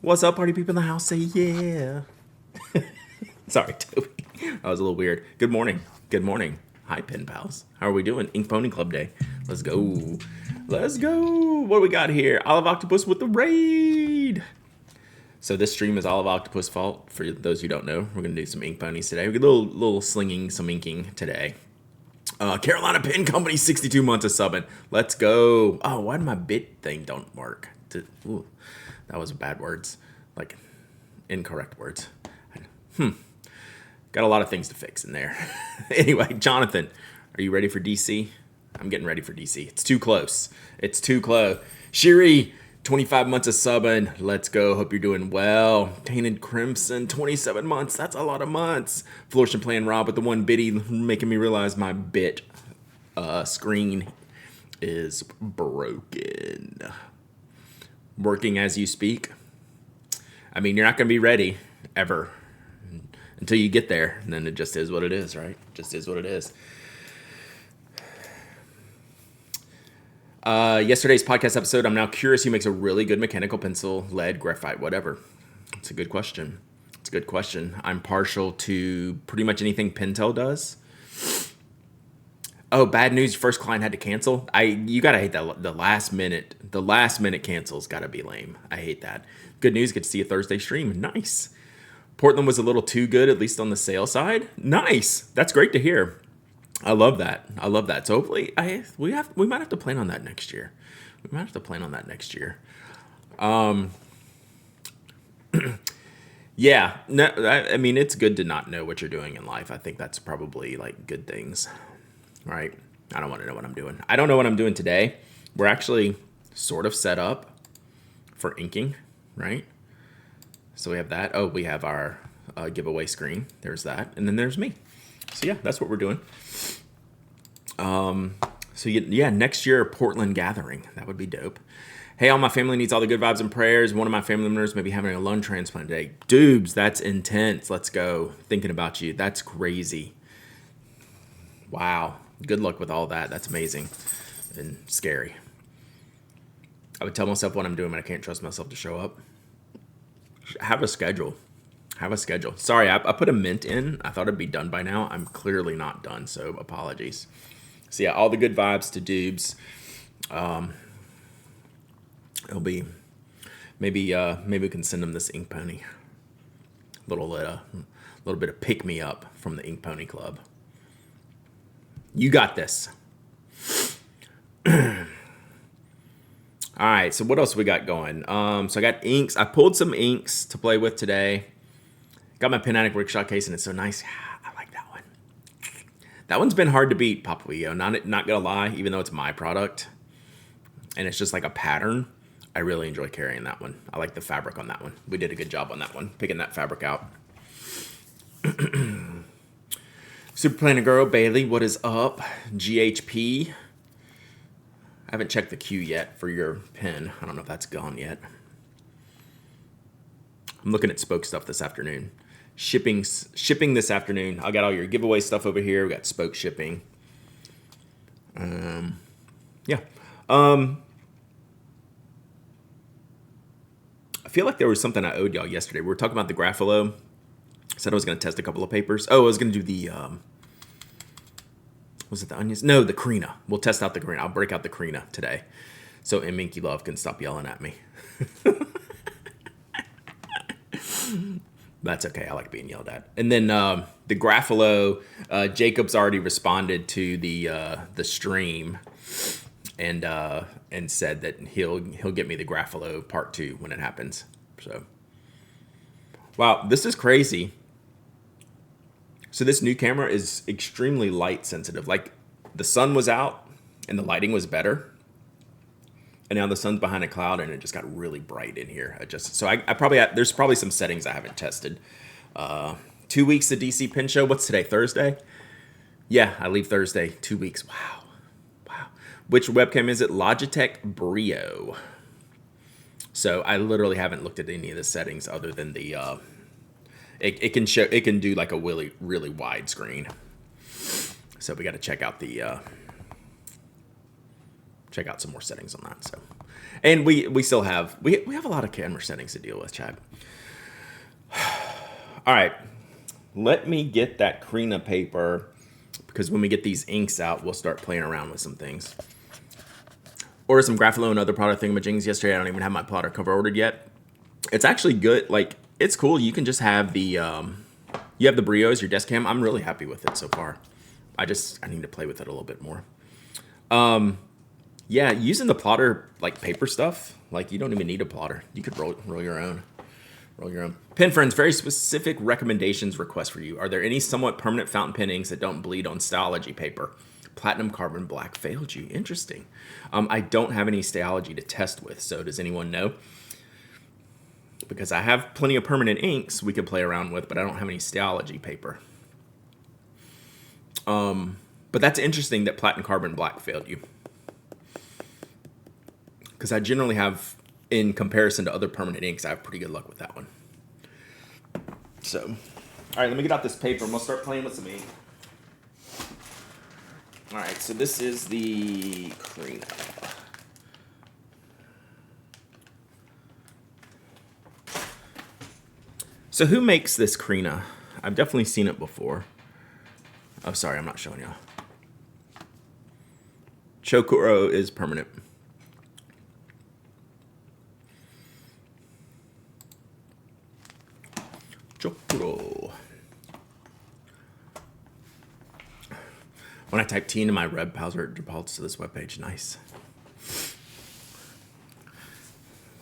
What's up, party people in the house? Say yeah. Sorry, Toby. That was a little weird. Good morning. Good morning. Hi, pen pals. How are we doing? Ink Pony Club Day. Let's go. Let's go. What do we got here? Olive Octopus with the raid. So this stream is Olive Octopus' fault. For those who don't know, we're going to do some ink ponies today. We're going to do a little slinging, some inking today. Carolina Pen Company, 62 months of subbing. Let's go. Oh, why did my bit thing don't work? Ooh, that was bad words. Like, incorrect words. Got a lot of things to fix in there. Anyway, Jonathan, are you ready for DC? I'm getting ready for DC. It's too close. It's too close. Shiri, 25 months of subbing. Let's go. Hope you're doing well. Tainted Crimson, 27 months. That's a lot of months. Flourish and playing Rob with the one bitty, making me realize my bit screen is broken. Working as you speak. I mean, you're not going to be ready ever until you get there. And then it just is what it is, right? Just is what it is. Yesterday's podcast episode, I'm now curious who makes a really good mechanical pencil, lead, graphite, whatever. It's a good question. It's a good question. I'm partial to pretty much anything Pentel does. Oh, bad news. Your first client had to cancel. You gotta hate that. The last minute cancels gotta be lame. I hate that. Good news. Get to see a Thursday stream. Nice. Portland was a little too good, at least on the sale side. Nice. That's great to hear. I love that. So hopefully, we might have to plan on that next year. Yeah. No, I mean, it's good to not know what you're doing in life. I think that's probably like good things, right? I don't want to know what I'm doing. I don't know what I'm doing today. We're actually sort of set up for inking, right? So we have that. Oh, we have our giveaway screen. There's that. And then there's me. So yeah, that's what we're doing. So yeah, next year, Portland gathering. That would be dope. Hey, all my family needs all the good vibes and prayers. One of my family members may be having a lung transplant today. Dubes, that's intense. Let's go. Thinking about you. That's crazy. Wow. Good luck with all that. That's amazing and scary. I would tell myself what I'm doing, but I can't trust myself to show up. Have a schedule. Sorry, I put a mint in. I thought it'd be done by now. I'm clearly not done, so apologies. So yeah, all the good vibes to Dubes. It'll be maybe we can send him this Ink Pony. Little bit of pick me up from the Ink Pony Club. You got this. All right, so what else we got going? So I got inks. I pulled some inks to play with today. Got my Pen Addict Rickshaw case, and it's so nice. I like that one. That one's been hard to beat, Papuio. Not gonna lie, even though it's my product, and it's just like a pattern. I really enjoy carrying that one. I like the fabric on that one. We did a good job on that one, picking that fabric out. Super Planner Girl, Bailey, what is up? GHP. I haven't checked the queue yet for your pen. I don't know if that's gone yet. I'm looking at Spoke stuff this afternoon. Shipping this afternoon. I got all your giveaway stuff over here. We got Spoke shipping. Yeah. I feel like there was something I owed y'all yesterday. We were talking about the Grapholo. I said I was going to test a couple of papers. Oh, I was going to do the... was it the onions? No, the Carina. We'll test out the Carina. I'll break out the Carina today. So M. Minky Love can stop yelling at me. That's okay. I like being yelled at. And then the Grapholo, Jacob's already responded to the stream and said that he'll get me the Grapholo part 2 when it happens. So, wow, this is crazy. So this new camera is extremely light sensitive. Like the sun was out and the lighting was better. And now the sun's behind a cloud and it just got really bright in here. There's probably some settings I haven't tested. 2 weeks to DC Pen Show. What's today? Thursday? Yeah, I leave Thursday. 2 weeks. Wow. Which webcam is it? Logitech Brio. So I literally haven't looked at any of the settings other than the it can do like a really, really wide screen. So we got to check out some more settings on that. So And we still have we have a lot of camera settings to deal with, Chad. All right, let me get that Krina paper, because when we get these inks out, we'll start playing around with some things. Ordered some Grapholo and other plotter thingamajings yesterday. I don't even have my plotter cover ordered yet. It's actually good. Like, it's cool. You can just have the you have the Brios, your desk cam. I'm really happy with it so far. I need to play with it a little bit more. Yeah, using the plotter, like paper stuff, like you don't even need a plotter. You could roll your own. Roll your own. Pen Friends, very specific recommendations request for you. Are there any somewhat permanent fountain pen inks that don't bleed on Styology paper? Platinum Carbon Black failed you. Interesting. I don't have any Styology to test with, so does anyone know? Because I have plenty of permanent inks we could play around with, but I don't have any Styology paper. But that's interesting that Platinum Carbon Black failed you. Because I generally have, in comparison to other permanent inks, I have pretty good luck with that one. So, all right, let me get out this paper and we'll start playing with some ink. All right, so this is the Krina. So who makes this Krina? I've definitely seen it before. Oh, sorry, I'm not showing y'all. Chokuro is permanent. Chokuro. When I type T into my web browser, it defaults to this webpage. Nice.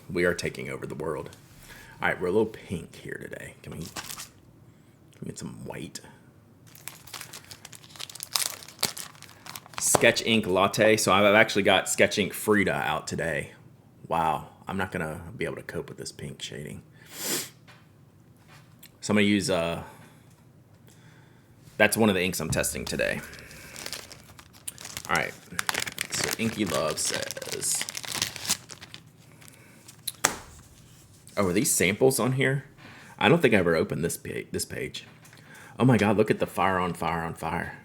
We are taking over the world. All right, we're a little pink here today. Can we get some white? Sketch Ink Latte. So I've actually got Sketch Ink Frida out today. Wow, I'm not gonna be able to cope with this pink shading. So I'm gonna use, that's one of the inks I'm testing today. All right, so Inky Love says, oh, are these samples on here? I don't think I ever opened this page. Oh my God, look at the fire on fire on fire.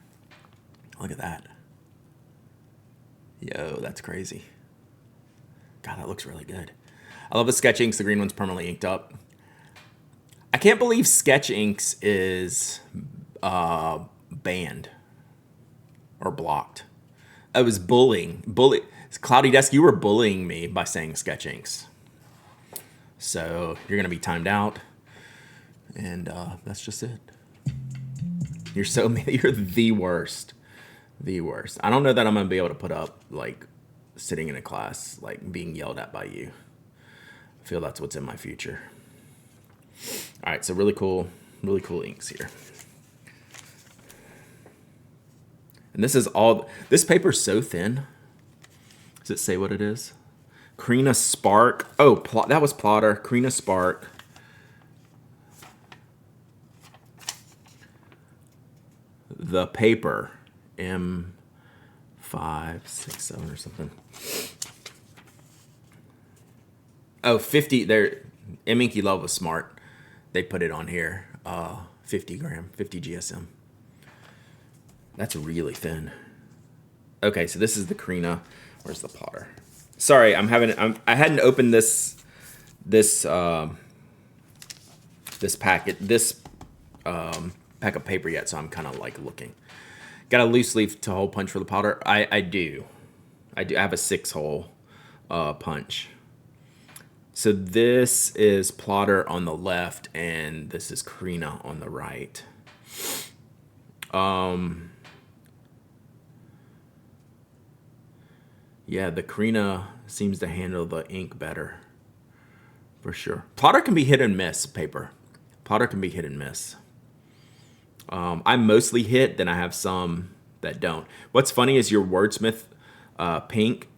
Look at that. Yo, that's crazy. God, that looks really good. I love the Sketch Inks. The green one's permanently inked up. I can't believe Sketch Inks is banned or blocked. I was bullying. Cloudy Desk, you were bullying me by saying Sketch Inks. So you're gonna be timed out, and that's just it. You're the worst. The worst. I don't know that I'm gonna be able to put up like sitting in a class like being yelled at by you. I feel that's what's in my future. All right, so really cool inks here. And this paper's so thin. Does it say what it is? Krina Spark. Oh, that was Plotter. Krina Spark. The paper. M567 or something. Oh, 50. There. M Inky Love was smart. They put it on here. 50 gram, 50 GSM. That's really thin. Okay, so this is the Krina. Where's the Plotter? Sorry, I hadn't opened this pack of paper yet, so I'm kind of like looking. Got a loose leaf to hole punch for the Plotter. I do. I have a 6-hole punch. So this is Plotter on the left, and this is Krina on the right. Yeah, the Krina seems to handle the ink better, for sure. Plotter can be hit and miss, paper. Plotter can be hit and miss. I'm mostly hit, then I have some that don't. What's funny is your Wordsmith pink,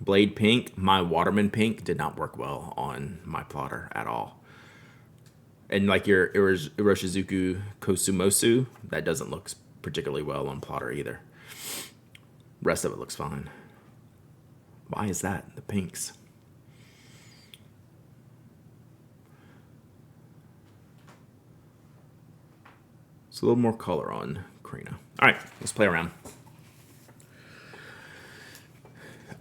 Blade Pink, my Waterman Pink did not work well on my Plotter at all. And like your Iroshizuku Kosumosu, that doesn't look particularly well on Plotter either. Rest of it looks fine. Why is that? The pinks. It's a little more color on Krina. All right, let's play around.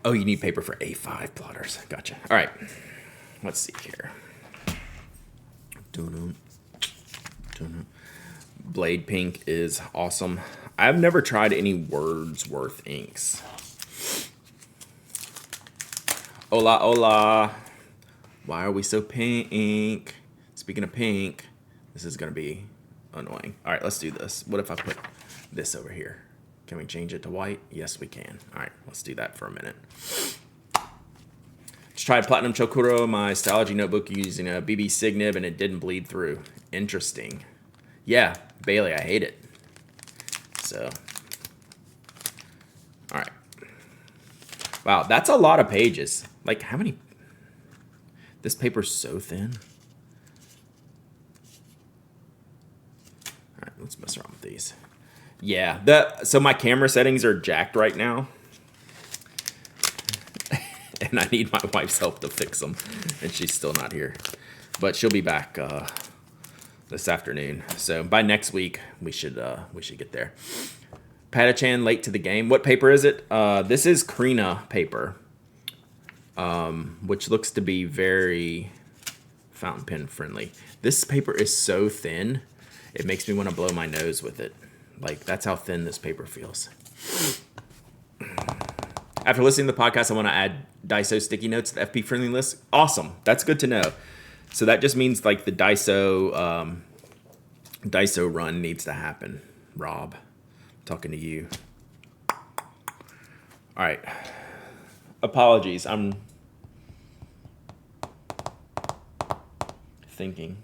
Oh, you need paper for A5 plotters. Gotcha. All right. Let's see here. Blade Pink is awesome. I've never tried any Wordsworth inks. Hola, hola. Why are we so pink? Speaking of pink, this is going to be annoying. All right, let's do this. What if I put this over here? Can we change it to white? Yes, we can. All right, let's do that for a minute. Just tried Platinum Chokuro, my Stylogy notebook, using a BB Signib, and it didn't bleed through. Interesting. Yeah, Bailey, I hate it. So, all right. Wow, that's a lot of pages. Like, how many? This paper's so thin. All right, let's mess around with these. Yeah, so my camera settings are jacked right now. And I need my wife's help to fix them. And she's still not here. But she'll be back this afternoon. So by next week, we should get there. Patachan, late to the game. What paper is it? This is Krina paper. Which looks to be very fountain pen friendly. This paper is so thin, it makes me want to blow my nose with it. Like, that's how thin this paper feels. After listening to the podcast, I want to add Daiso sticky notes to the FP friendly list. Awesome. That's good to know. So that just means like the Daiso run needs to happen. Rob, I'm talking to you. All right. Apologies. I'm thinking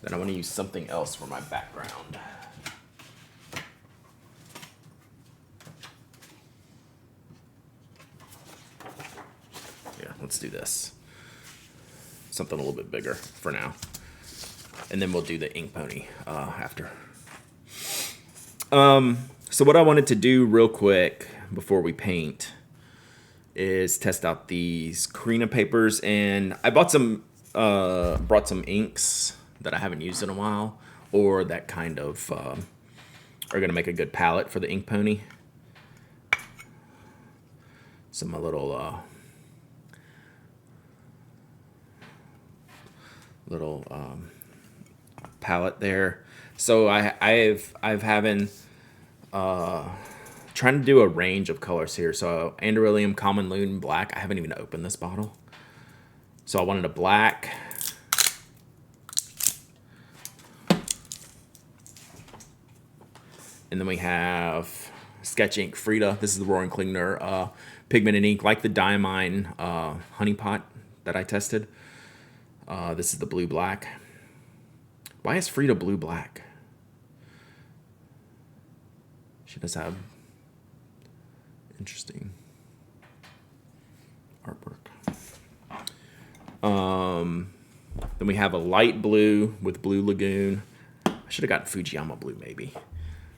that I want to use something else for my background. Yeah, let's do this. Something a little bit bigger for now. And then we'll do the ink pony after. So what I wanted to do real quick before we paint is test out these Krina papers, and I brought some inks that I haven't used in a while, or that kind of are gonna make a good palette for the ink pony. So my little palette there. So I've having trying to do a range of colors here. So Androlium, Common Loon, Black. I haven't even opened this bottle. So I wanted a black. And then we have Sketch Ink Frida. This is the Roaring Klingner pigmented ink, like the Diamine Honey Pot that I tested. This is the blue black. Why is Frida blue black? She does have interesting artwork. Then we have a light blue with Blue Lagoon. I should have gotten Fujiyama blue maybe.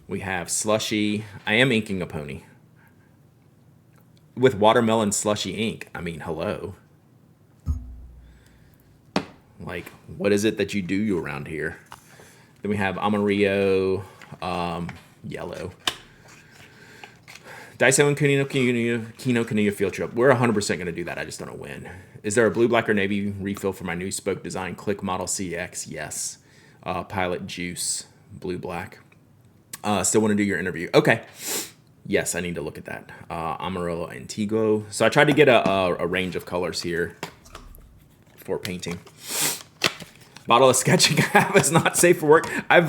We have Slushy. I am inking a pony with watermelon slushy ink. I mean, hello. Like, what is it that you do around here? Then we have Amarillo, yellow. Daiso and Kino Kaniya field trip. We're 100% going to do that. I just don't know when. Is there a blue, black, or navy refill for my new spoke design? Click Model CX. Yes. Pilot Juice. Blue, black. Still want to do your interview. Okay. Yes, I need to look at that. Amarillo Antigo. So I tried to get a range of colors here for painting. Bottle of sketching app is not safe for work. I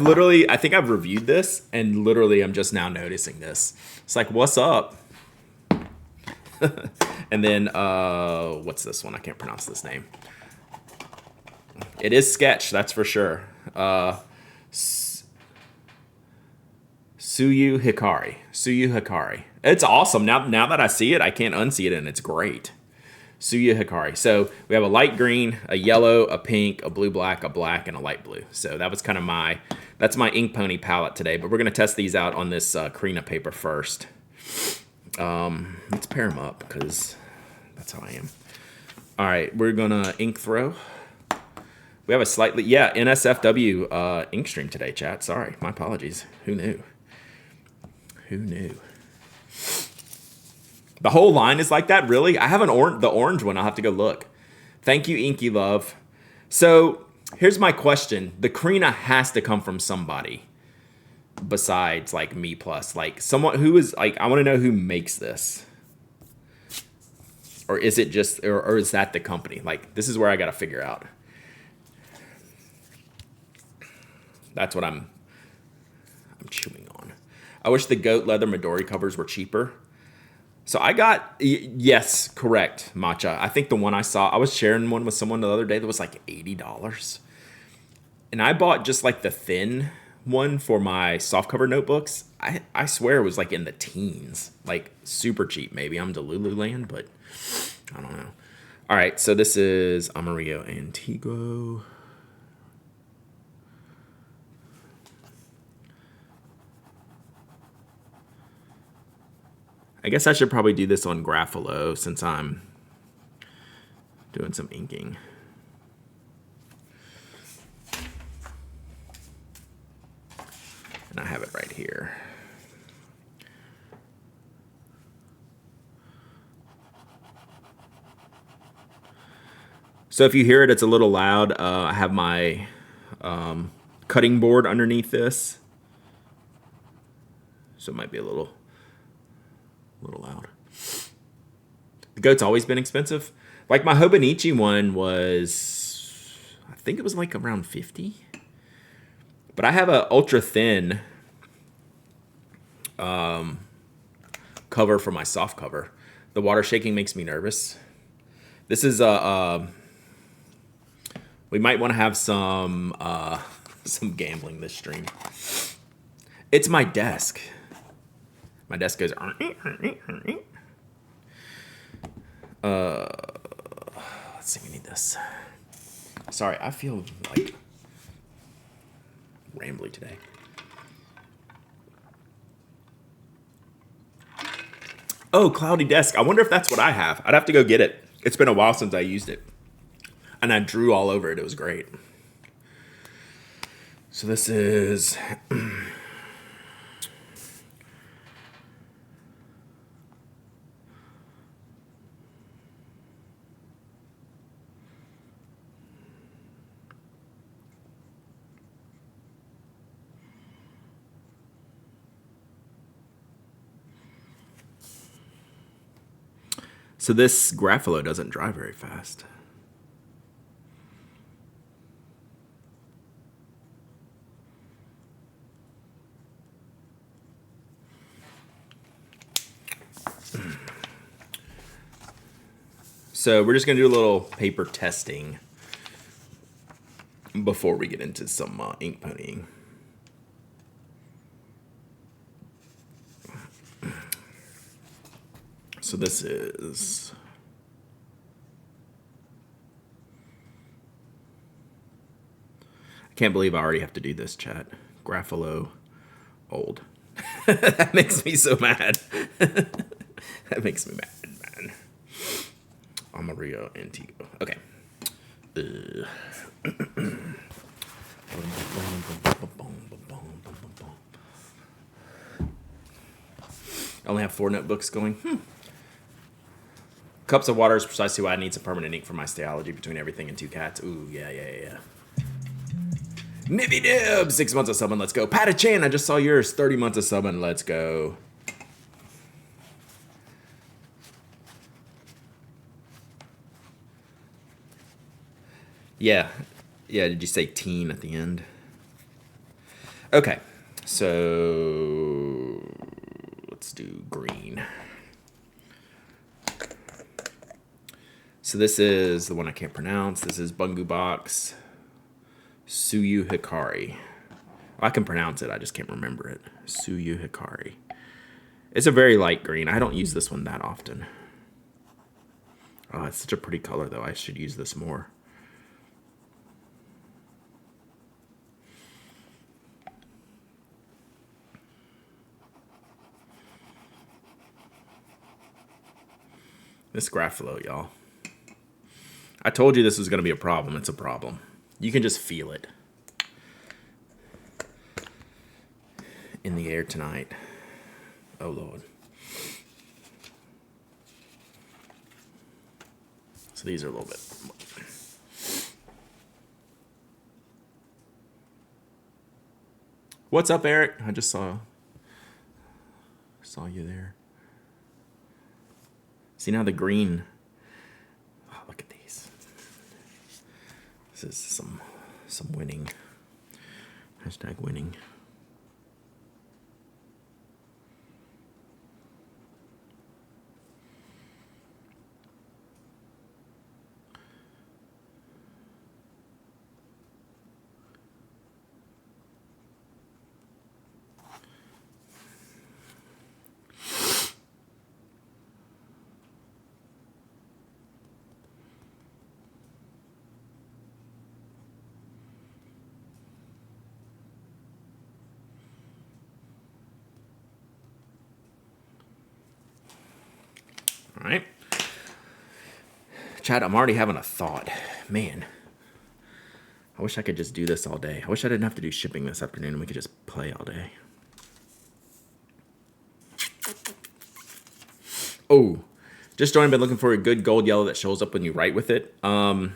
think I've reviewed this, and literally I'm just now noticing this. It's like, what's up? And then, what's this one? I can't pronounce this name. It is Sketch, that's for sure. Suyu Hikari. It's awesome. Now that I see it, I can't unsee it, and it's great. Suyu Hikari. So we have a light green, a yellow, a pink, a blue black, a black, and a light blue. So that was kind of that's my ink pony palette today. But we're going to test these out on this Krina paper first. Let's pair them up because that's how I am. All right, we're going to ink throw. We have a NSFW ink stream today, chat. Sorry, my apologies. Who knew? The whole line is like that, really? I have the orange one. I'll have to go look. Thank you, Inky Love. So here's my question. The Karina has to come from somebody besides like Me Plus. Like someone who is like, I want to know who makes this. Or is it just, or is that the company? Like, this is where I got to figure out. That's what I'm chewing on. I wish the goat leather Midori covers were cheaper. So I got, yes, correct, Matcha. I think the one I saw, I was sharing one with someone the other day that was like $80. And I bought just like the thin one for my softcover notebooks. I swear it was like in the teens, like super cheap. Maybe I'm Delulu land, but I don't know. All right, so this is Amarillo Antiguo. I guess I should probably do this on Grapholo since I'm doing some inking. And I have it right here. So if you hear it, it's a little loud. I have my cutting board underneath this. So it might be a little loud. The goat's always been expensive. Like my Hobonichi one was, I think it was like around 50. But I have a ultra thin cover for my soft cover. The water shaking makes me nervous. This is we might want to have some gambling this stream. It's my desk. My desk goes. Let's see. We need this. Sorry, I feel like rambly today. Oh, cloudy desk. I wonder if that's what I have. I'd have to go get it. It's been a while since I used it. And I drew all over it. It was great. So this is... So this Grapholo doesn't dry very fast. So we're just going to do a little paper testing before we get into some ink ponying. So this is... I can't believe I already have to do this, chat. Grapholo old. That makes me so mad. That makes me mad, man. Amarillo Antiguo. Okay. I only have 4 notebooks going. Cups of water is precisely why I need some permanent ink for my Stayology between everything and 2 cats. Ooh, yeah. Nibby Dib, 6 months of subbing, let's go. Pata Chan, I just saw yours. 30 months of subbing, let's go. Yeah, did you say teen at the end? Okay, so let's do green. So this is the one I can't pronounce. This is Bungu Box Suyu Hikari. I can pronounce it, I just can't remember it. Suyu Hikari. It's a very light green. I don't use this one that often. Oh, it's such a pretty color, though. I should use this more. This Grapholo, y'all. I told you this was going to be a problem. It's a problem. You can just feel it in the air tonight. Oh, Lord. So these are a little bit. What's up, Eric? I just saw you there. See now the green. Oh, look at these. This is some winning. Hashtag winning. All right. Chad, I'm already having a thought. Man, I wish I could just do this all day. I wish I didn't have to do shipping this afternoon and we could just play all day. Oh, just joined. Been looking for a good gold yellow that shows up when you write with it. Pannonia,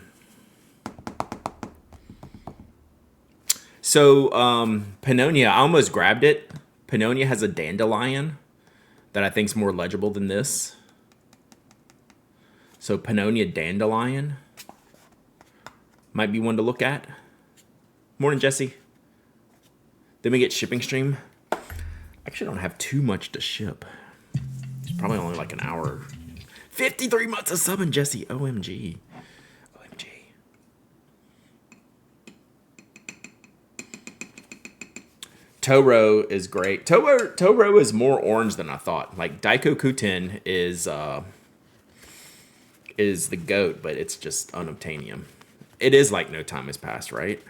I almost grabbed it. Pannonia has a dandelion that I think is more legible than this. So Pannonia Dandelion might be one to look at. Morning, Jesse. Then we get shipping stream. Actually, I don't have too much to ship. It's probably only like an hour. 53 months of subbing, Jesse. OMG. OMG. Toro is great. Toro is more orange than I thought. Like Daiko Kuten is the GOAT, but it's just unobtainium. It is like no time has passed, right?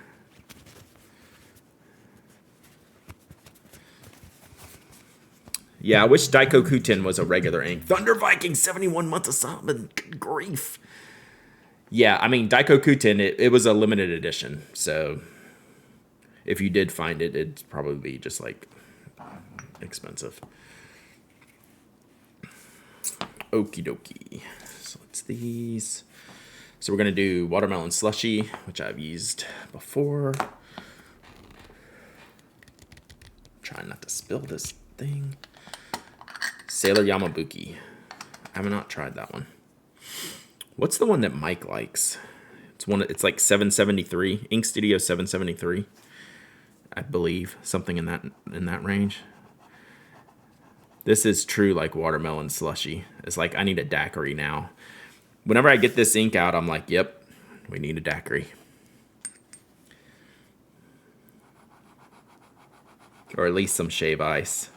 Yeah, I wish Daiko Kuten was a regular ink. Thunder Viking, 71 months of summon. Good grief. Yeah, I mean, Daiko Kuten, it was a limited edition. So if you did find it, it'd probably be just like expensive. Okie dokie. So it's these. So we're going to do watermelon slushy, which I've used before. Trying not to spill this thing. Sailor Yamabuki. I have not tried that one. What's the one that Mike likes? It's like 773. Ink Studio 773. I believe. Something in that range. This is true like watermelon slushy. It's like I need a daiquiri now. Whenever I get this ink out, I'm like, yep, we need a daiquiri. Or at least some shave ice.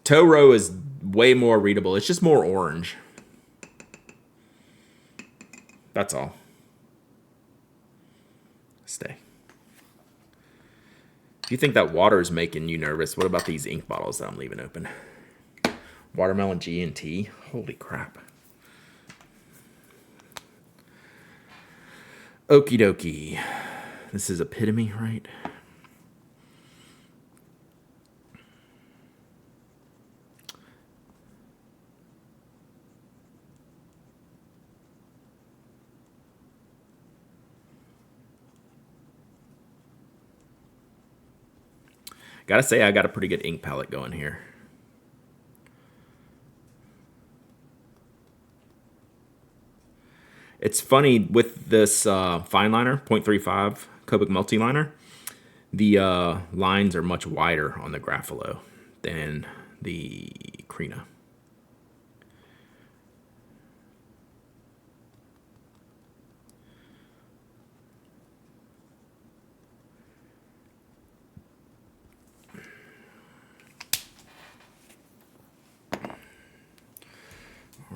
Toro is way more readable. It's just more orange. That's all. Stay. If you think that water is making you nervous, what about these ink bottles that I'm leaving open? Watermelon G&T. Holy crap. Okie dokie. This is Epitome, right? Gotta say, I got a pretty good ink palette going here. It's funny with this fine liner, 0.35 Copic multi-liner, the lines are much wider on the Grapholo than the Krina.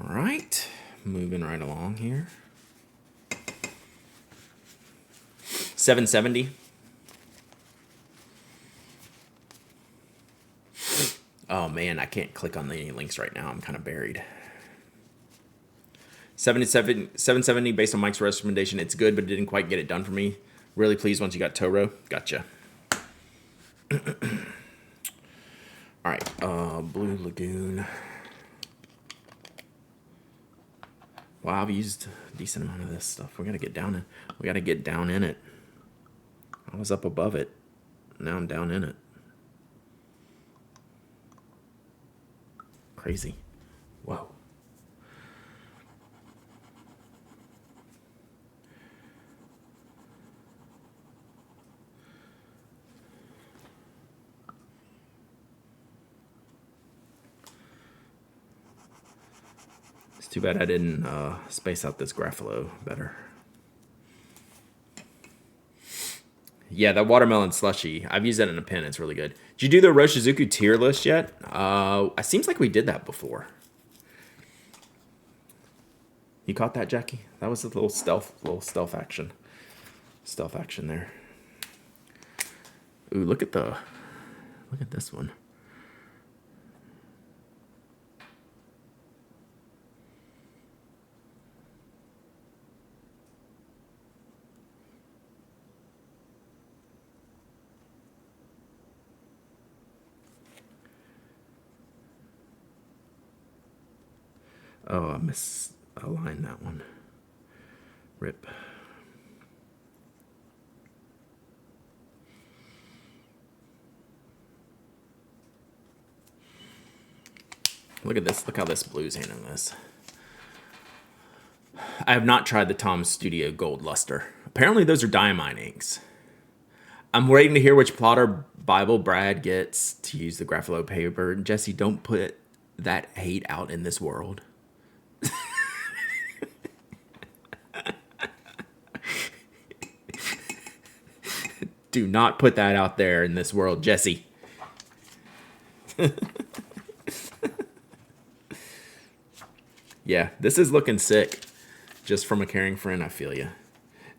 All right, moving right along here. 770. Oh man, I can't click on any links right now. I'm kind of buried. 770 based on Mike's recommendation. It's good, but it didn't quite get it done for me. Really pleased once you got Toro. Gotcha. All right, Blue Lagoon. Wow, I've used a decent amount of this stuff. We gotta get down in. We gotta get down in it. I was up above it. Now I'm down in it. Crazy. Whoa. It's too bad I didn't space out this Graffalo better. Yeah, that watermelon slushy. I've used that in a pen. It's really good. Did you do the Roshizuku tier list yet? It seems like we did that before. You caught that, Jackie? That was a little stealth action. Stealth action there. Ooh, look at this one. Oh, I misaligned that one. Rip. Look at this. Look how this blue's handling this. I have not tried the Tom Studio Gold Luster. Apparently those are diamine inks. I'm waiting to hear which plotter Bible Brad gets to use the Graffalo paper. Jesse, don't put that hate out in this world. Do not put that out there in this world, Jesse. Yeah, this is looking sick. Just from a caring friend, I feel you.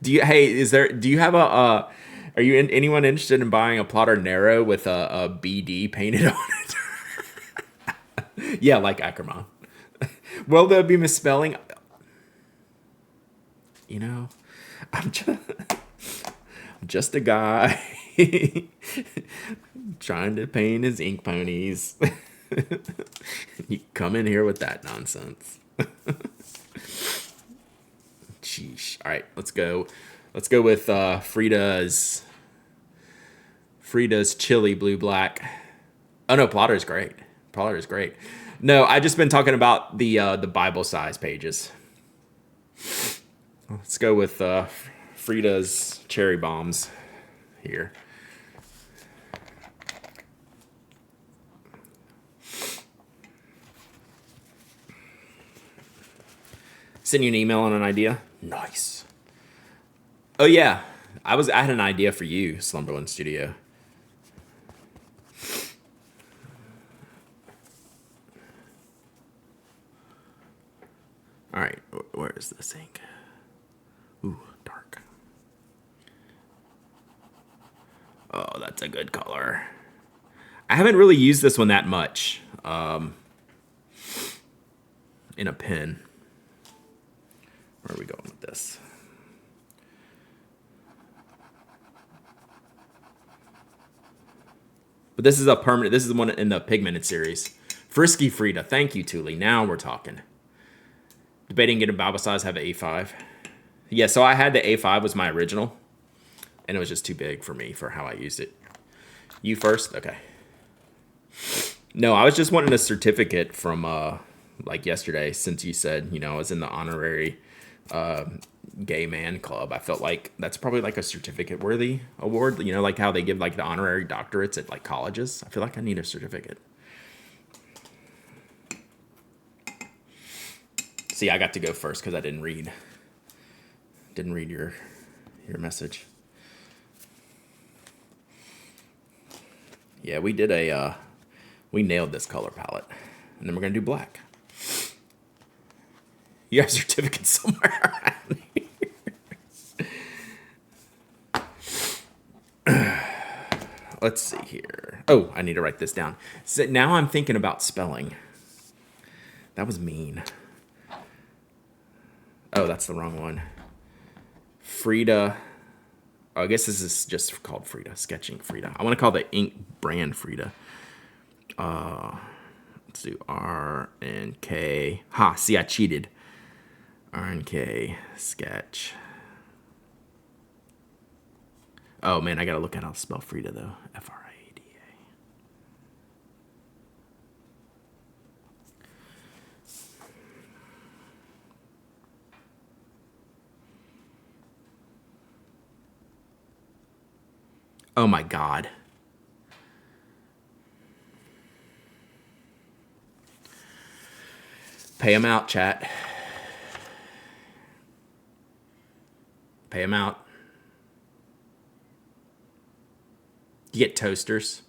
Do you have are you anyone interested in buying a plotter Nero with a BD painted on it? Yeah, like Ackerman. Will there be misspelling? You know, I'm just a guy trying to paint his ink ponies. You come in here with that nonsense. Sheesh. All right, let's go. Let's go with Frida's chili blue black. Oh no, Plotter's great. Plotter's great. No, I just been talking about the Bible size pages. Let's go with Frida's cherry bombs here. Send you an email on an idea. Nice. Oh yeah, I had an idea for you, Slumberland Studio. All right, where is this ink? Ooh, dark. Oh, that's a good color. I haven't really used this one that much in a pen. Where are we going with this? But this is a permanent. This is the one in the pigmented series. Frisky Frida. Thank you, Thule. Now we're talking. Debating getting Bible size. Have an A5. Yeah, so I had the A5 was my original, and it was just too big for me for how I used it. You first? Okay. No, I was just wanting a certificate from like yesterday, since you said, I was in the honorary gay man club. I felt like that's probably like a certificate worthy award, like how they give like the honorary doctorates at like colleges. I feel like I need a certificate. See, I got to go first because I didn't read your message. Yeah, we did we nailed this color palette, and then we're gonna do black. You have certificates somewhere around here. Let's see here. Oh, I need to write this down. So now I'm thinking about spelling. That was mean. Oh, that's the wrong one. Frida. Oh, I guess this is just called Frida. Sketching Frida. I want to call the ink brand Frida. Let's do R and K. Ha, see, I cheated. R and K sketch. Oh man, I gotta look at how to spell Frida though. Frida. Oh my God. Pay him out, chat. Pay him out. You get toasters.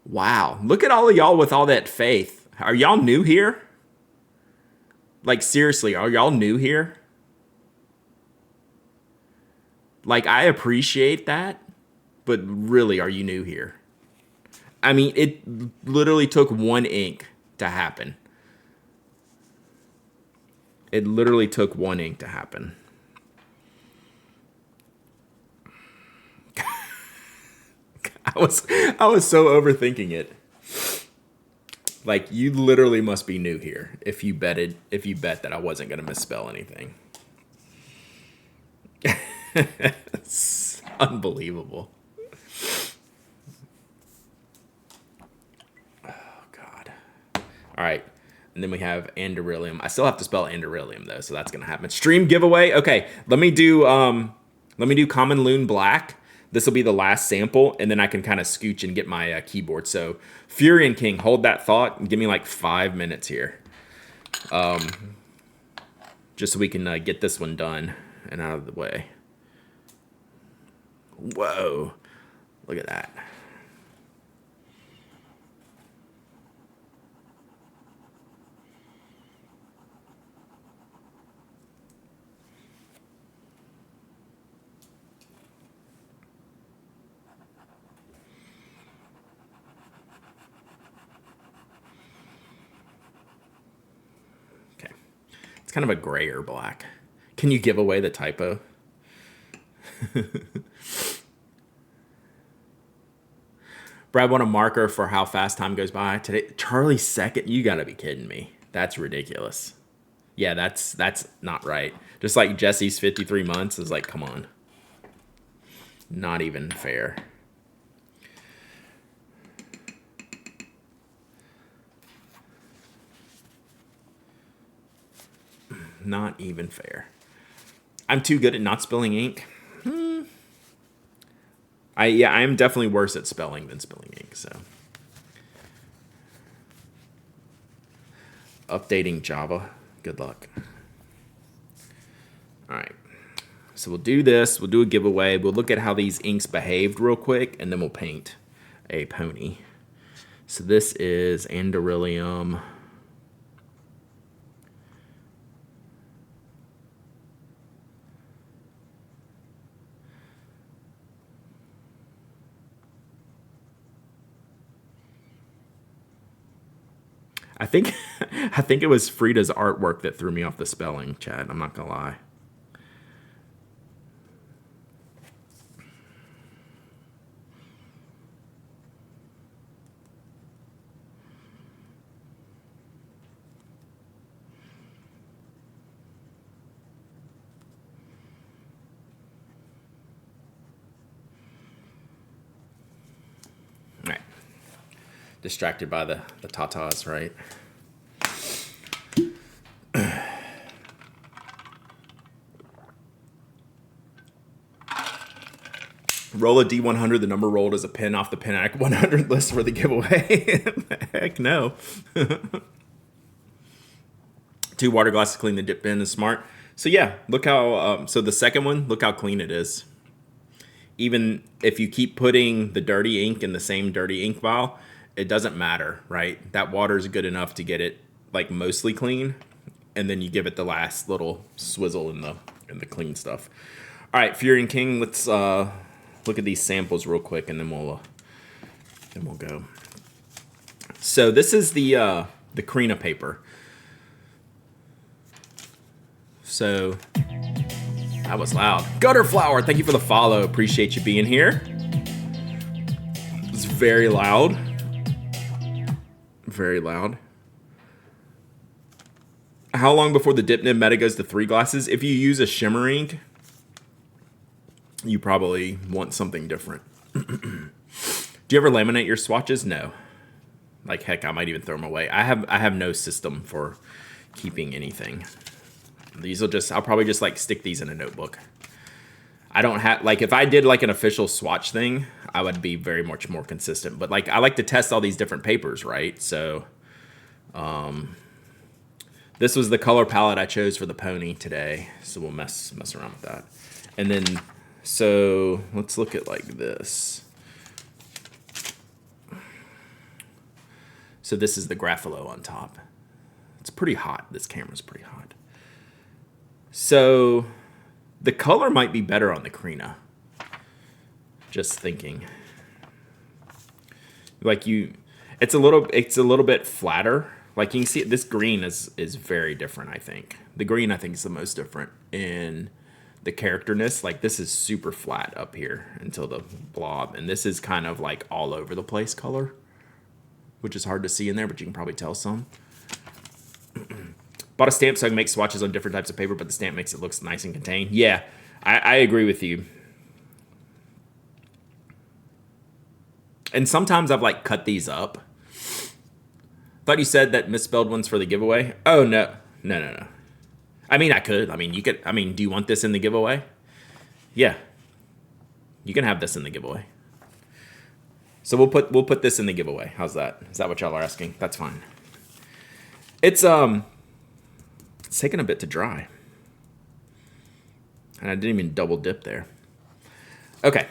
Wow. Look at all of y'all with all that faith. Are y'all new here? Like, seriously, are y'all new here? Like, I appreciate that, but really, are you new here? I mean, it literally took one ink to happen. It literally took one ink to happen. I was so overthinking it. Like, you literally must be new here if you bet that I wasn't gonna misspell anything. It's unbelievable. Oh God. All right. And then we have Andorilium. I still have to spell Andorilium though, so that's gonna happen. Stream giveaway. Okay, let me do Common Loon Black. This will be the last sample, and then I can kind of scooch and get my keyboard. So Furion King, hold that thought and give me like 5 minutes here, just so we can get this one done and out of the way. Whoa, look at that. Kind of a grayer black. Can you give away the typo? Brad, want a marker for how fast time goes by today? Charlie second? You gotta be kidding me. That's ridiculous. Yeah, that's not right. Just like Jesse's 53 months is like, come on. Not even fair. Not even fair. I'm too good at not spilling ink. I am definitely worse at spelling than spilling ink, so. Updating Java. Good luck. All right. So we'll do this. We'll do a giveaway. We'll look at how these inks behaved real quick, and then we'll paint a pony. So this is Andorilium. I think it was Frida's artwork that threw me off the spelling, Chad. I'm not gonna lie. All right. Distracted by the tatas, right? Roll a D100. The number rolled is a pin off the Pinac 100 list for the giveaway. Heck no. 2 water glasses clean the dip bin is smart. So yeah, look how. So the second one, look how clean it is. Even if you keep putting the dirty ink in the same dirty ink vial, it doesn't matter, right? That water is good enough to get it like mostly clean, and then you give it the last little swizzle in the clean stuff. All right, Furion King, let's look at these samples real quick, and then we'll go. So this is the Krina paper. So that was loud. Gutterflower, thank you for the follow. Appreciate you being here. It's very loud. Very loud. How long before the dip nib meta goes to 3 glasses? If you use a shimmer ink, you probably want something different. Do you ever laminate your swatches? No. Like heck, I might even throw them away. I have no system for keeping anything. I'll probably just like stick these in a notebook. I don't have, like, if I did like an official swatch thing, I would be very much more consistent. But like, I like to test all these different papers, right? So, this was the color palette I chose for the pony today. So we'll mess around with that. And then, so let's look at like this. So this is the Grapholo on top. It's pretty hot. This camera's pretty hot. So the color might be better on the Krina. Just thinking. Like it's a little bit flatter. Like you can see, this green is very different, I think. The green, I think, is the most different in the characterness. Like this is super flat up here until the blob. And this is kind of like all over the place color, which is hard to see in there, but you can probably tell some. Bought a stamp so I can make swatches on different types of paper, but the stamp makes it look nice and contained. Yeah, I agree with you. And sometimes I've like cut these up. Thought you said that misspelled ones for the giveaway. Oh, no. No. I mean, I could. I mean, you could. I mean, do you want this in the giveaway? Yeah. You can have this in the giveaway. So we'll put this in the giveaway. How's that? Is that what y'all are asking? That's fine. It's taking a bit to dry. And I didn't even double dip there. Okay.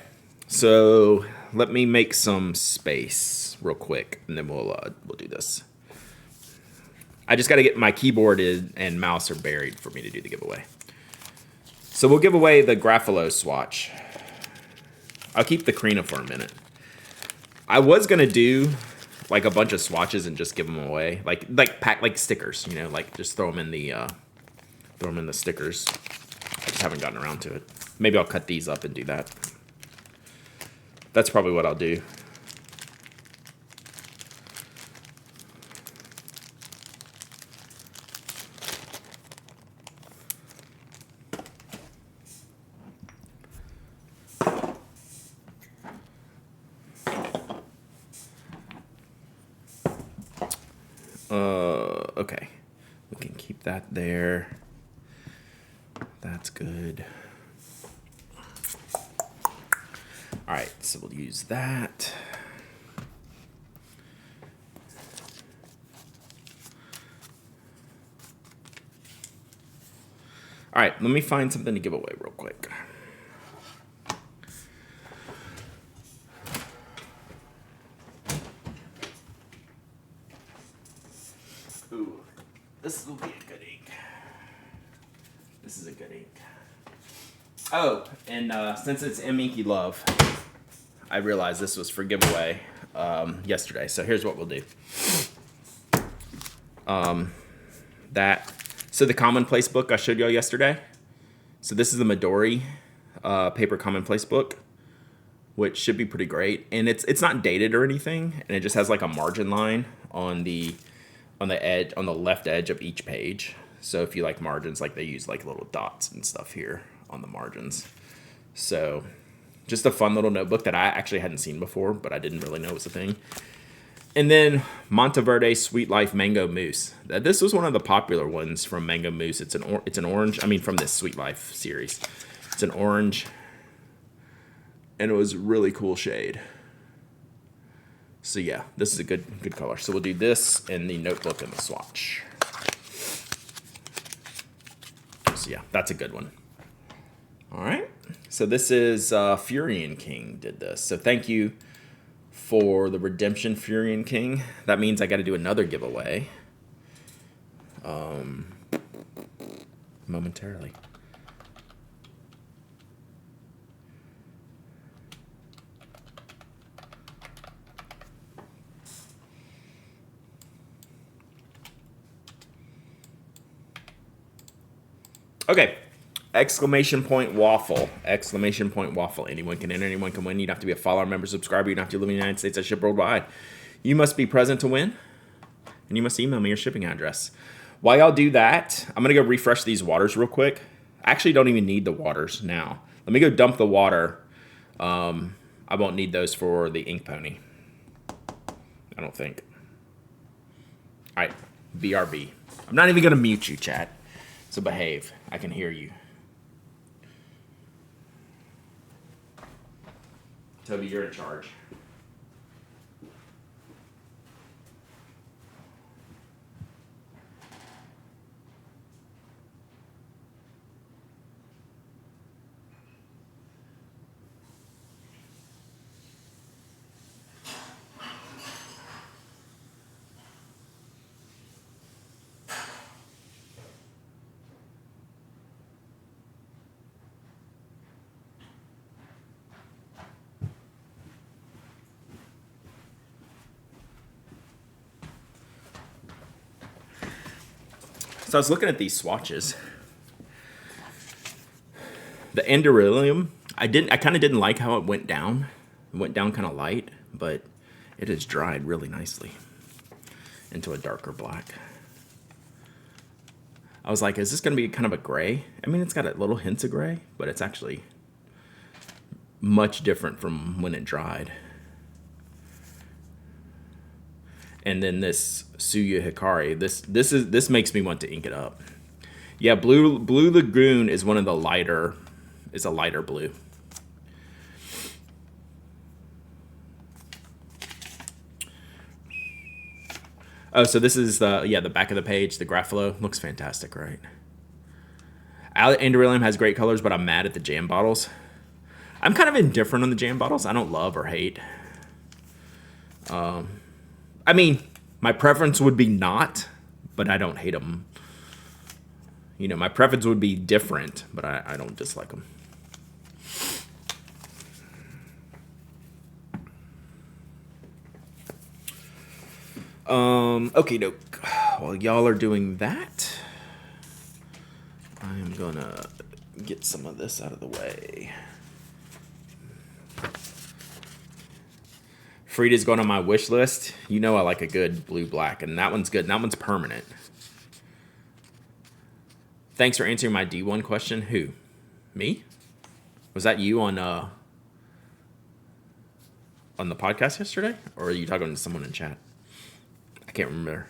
So let me make some space real quick, and then we'll do this. I just got to get my keyboard and mouse are buried for me to do the giveaway. So we'll give away the Grapholo swatch. I'll keep the Krina for a minute. I was gonna do like a bunch of swatches and just give them away, like pack like stickers, you know, like just throw them in the stickers. I just haven't gotten around to it. Maybe I'll cut these up and do that. That's probably what I'll do. Okay, we can keep that there. That's good. All right, so we'll use that. All right, let me find something to give away real quick. Ooh, this will be a good ink. This is a good ink. Oh, and since it's M Inky Love, I realized this was for giveaway yesterday. So here's what we'll do. So the Commonplace book I showed y'all yesterday. So this is the Midori paper Commonplace book, which should be pretty great. And it's not dated or anything, and it just has like a margin line on the edge, on the left edge of each page. So if you like margins, like they use like little dots and stuff here on the margins. So just a fun little notebook that I actually hadn't seen before, but I didn't really know was a thing. And then Monteverde Sweet Life Mango Mousse. This was one of the popular ones from Mango Mousse. It's an orange. I mean, from this Sweet Life series. It's an orange, and it was a really cool shade. So yeah, this is a good color. So we'll do this in the notebook and the swatch. So yeah, that's a good one. All right. So this is Furion King did this. So thank you for the Redemption Furion King. That means I got to do another giveaway momentarily. Okay, Exclamation point waffle. Exclamation point waffle. Anyone can enter, anyone can win. You don't have to be a follower, member, subscriber. You don't have to live in the United States. I ship worldwide. You must be present to win. And you must email me your shipping address. While y'all do that, I'm going to go refresh these waters real quick. I actually don't even need the waters now. Let me go dump the water. I won't need those for the ink pony. I don't think. All right. BRB. I'm not even going to mute you, chat. So behave. I can hear you. Toby, you're in charge. So I was looking at these swatches. The Andurilium, I kind of didn't like how it went down. It went down kind of light, but it has dried really nicely into a darker black. I was like, is this going to be kind of a gray? I mean, it's got a little hints of gray, but it's actually much different from when it dried. And then this Suya Hikari, this makes me want to ink it up. Yeah, Blue Lagoon is one of the lighter, it's a lighter blue. Oh, so this is the back of the page. The Graffalo looks fantastic, right? Andurilium has great colors, but I'm mad at the jam bottles. I'm kind of indifferent on the jam bottles. I don't love or hate. I mean, my preference would be not, but I don't hate them. You know, my preference would be different, but I don't dislike them. Okay, doke. While y'all are doing that, I'm gonna get some of this out of the way. Frida's going on my wish list. You know I like a good blue-black, and that one's good. And that one's permanent. Thanks for answering my D1 question. Who? Me? Was that you on the podcast yesterday? Or are you talking to someone in chat? I can't remember.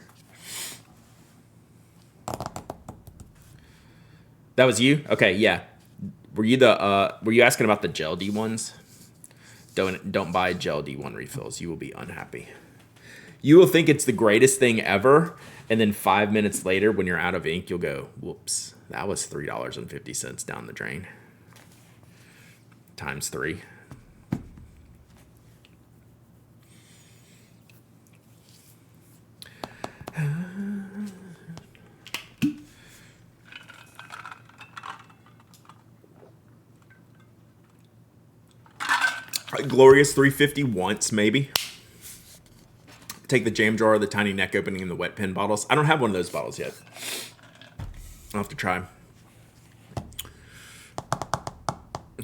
That was you? Okay, yeah. Were you asking about the gel D1s? Don't buy gel D1 refills. You will be unhappy. You will think it's the greatest thing ever, and then 5 minutes later, when you're out of ink, you'll go, whoops, that was $3.50 down the drain. Times 3. Glorious 350 once, maybe. Take the jam jar, the tiny neck opening, and the wet pen bottles. I don't have one of those bottles yet. I'll have to try.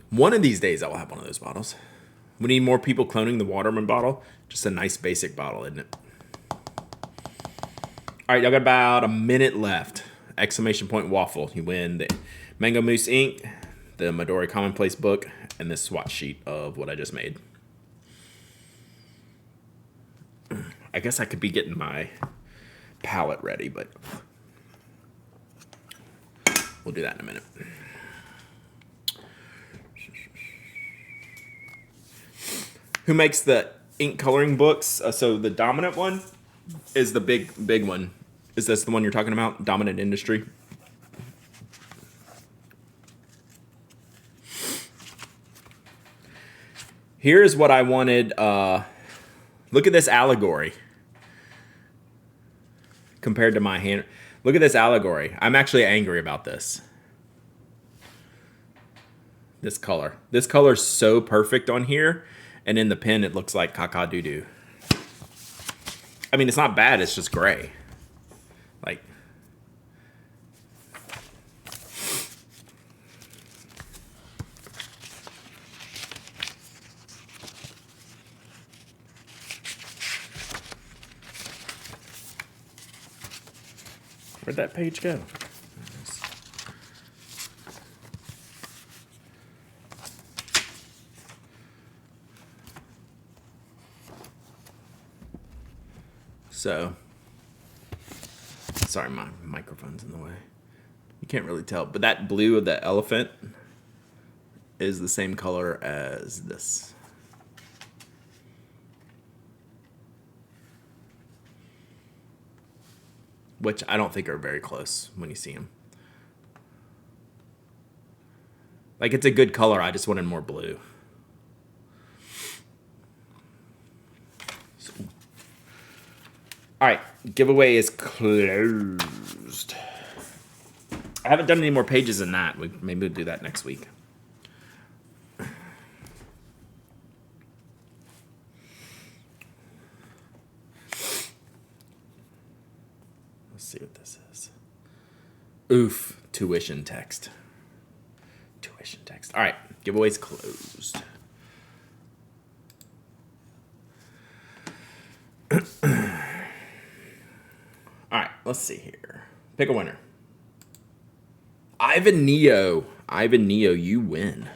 One of these days, I will have one of those bottles. We need more people cloning the Waterman bottle. Just a nice basic bottle, isn't it? All right, y'all got about a minute left. Exclamation point waffle. You win the Mango Mousse ink, the Midori Commonplace book, and this swatch sheet of what I just made. I guess I could be getting my palette ready, but we'll do that in a minute. Who makes the ink coloring books? So the Dominant one is the big one. Is this the one you're talking about? Dominant Industry? Here's what I wanted. Look at this allegory compared to my hand. Look at this allegory. I'm actually angry about this. This color. This color's so perfect on here, and in the pen it looks like caca doo doo. I mean, it's not bad. It's just gray. Like, Where'd that page go? So, sorry, my microphone's in the way. You can't really tell, but that blue of the elephant is the same color as this. Which I don't think are very close when you see them. Like, it's a good color, I just wanted more blue. So, all right, giveaway is closed. I haven't done any more pages than that. Maybe we'll do that next week. Let's see what this is. Oof, tuition text. Tuition text. All right, giveaway's closed. All right, let's see here. Pick a winner. Ivan Neo. Ivan Neo, you win.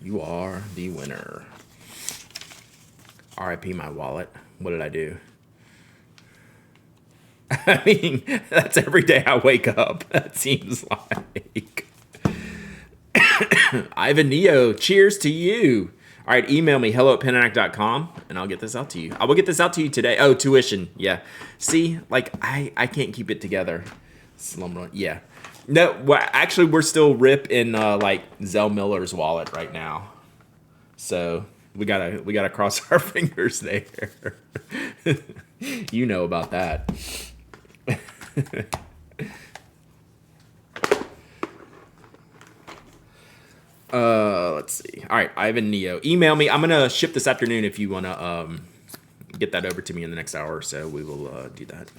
You are the winner. RIP my wallet. What did I do? I mean, that's every day I wake up. That seems like. Ivan Neo, cheers to you. All right, email me, hello@penanac.com, and I'll get this out to you. I will get this out to you today. Oh, tuition. Yeah. See, like, I can't keep it together. Slumber. Yeah. No, well, actually, we're still rip in, like, Zell Miller's wallet right now. So we gotta cross our fingers there. You know about that. Let's see. All right, Ivan Neo. Email me. I'm gonna ship this afternoon if you wanna get that over to me in the next hour or so. We will do that.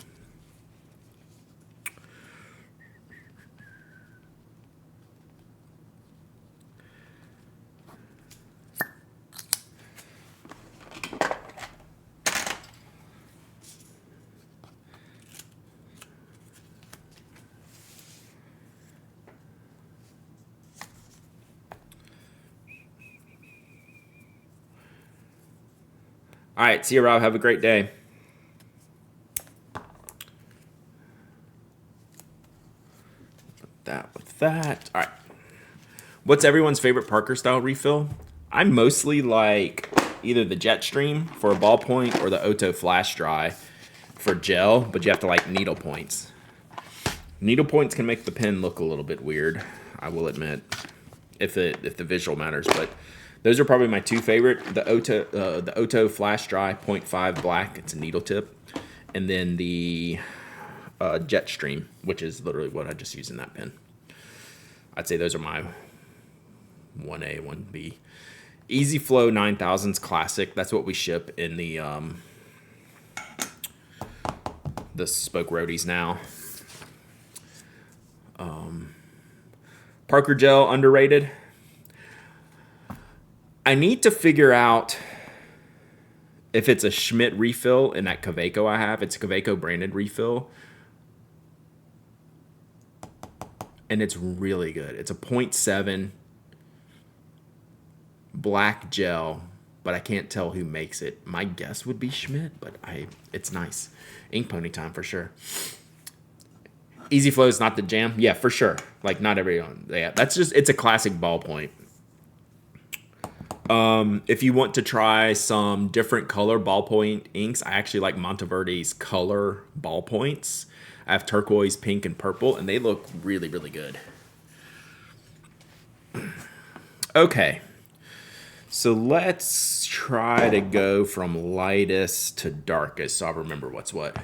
All right, see you, Rob. Have a great day. With that. All right. What's everyone's favorite Parker style refill? I mostly like either the Jetstream for a ballpoint or the Oto Flash Dry for gel, but you have to like needle points. Needle points can make the pen look a little bit weird, I will admit, if the visual matters, but those are probably my two favorite. The Oto Flash Dry 0.5 black, it's a needle tip. And then the Jetstream, which is literally what I just used in that pen. I'd say those are my 1A, 1B. Easy Flow 9000's classic. That's what we ship in the Spoke Roadies now. Parker Gel, underrated. I need to figure out if it's a Schmidt refill in that Kaweco I have. It's a Kaweco branded refill. And it's really good. It's a 0.7 black gel, but I can't tell who makes it. My guess would be Schmidt, but it's nice. Ink Pony time for sure. Easy Flow is not the jam. Yeah, for sure. Like not everyone. Yeah, that's just, it's a classic ballpoint. If you want to try some different color ballpoint inks, I actually like Monteverde's color ballpoints. I have turquoise, pink, and purple, and they look really, really good. Okay. So let's try to go from lightest to darkest so I remember what's what.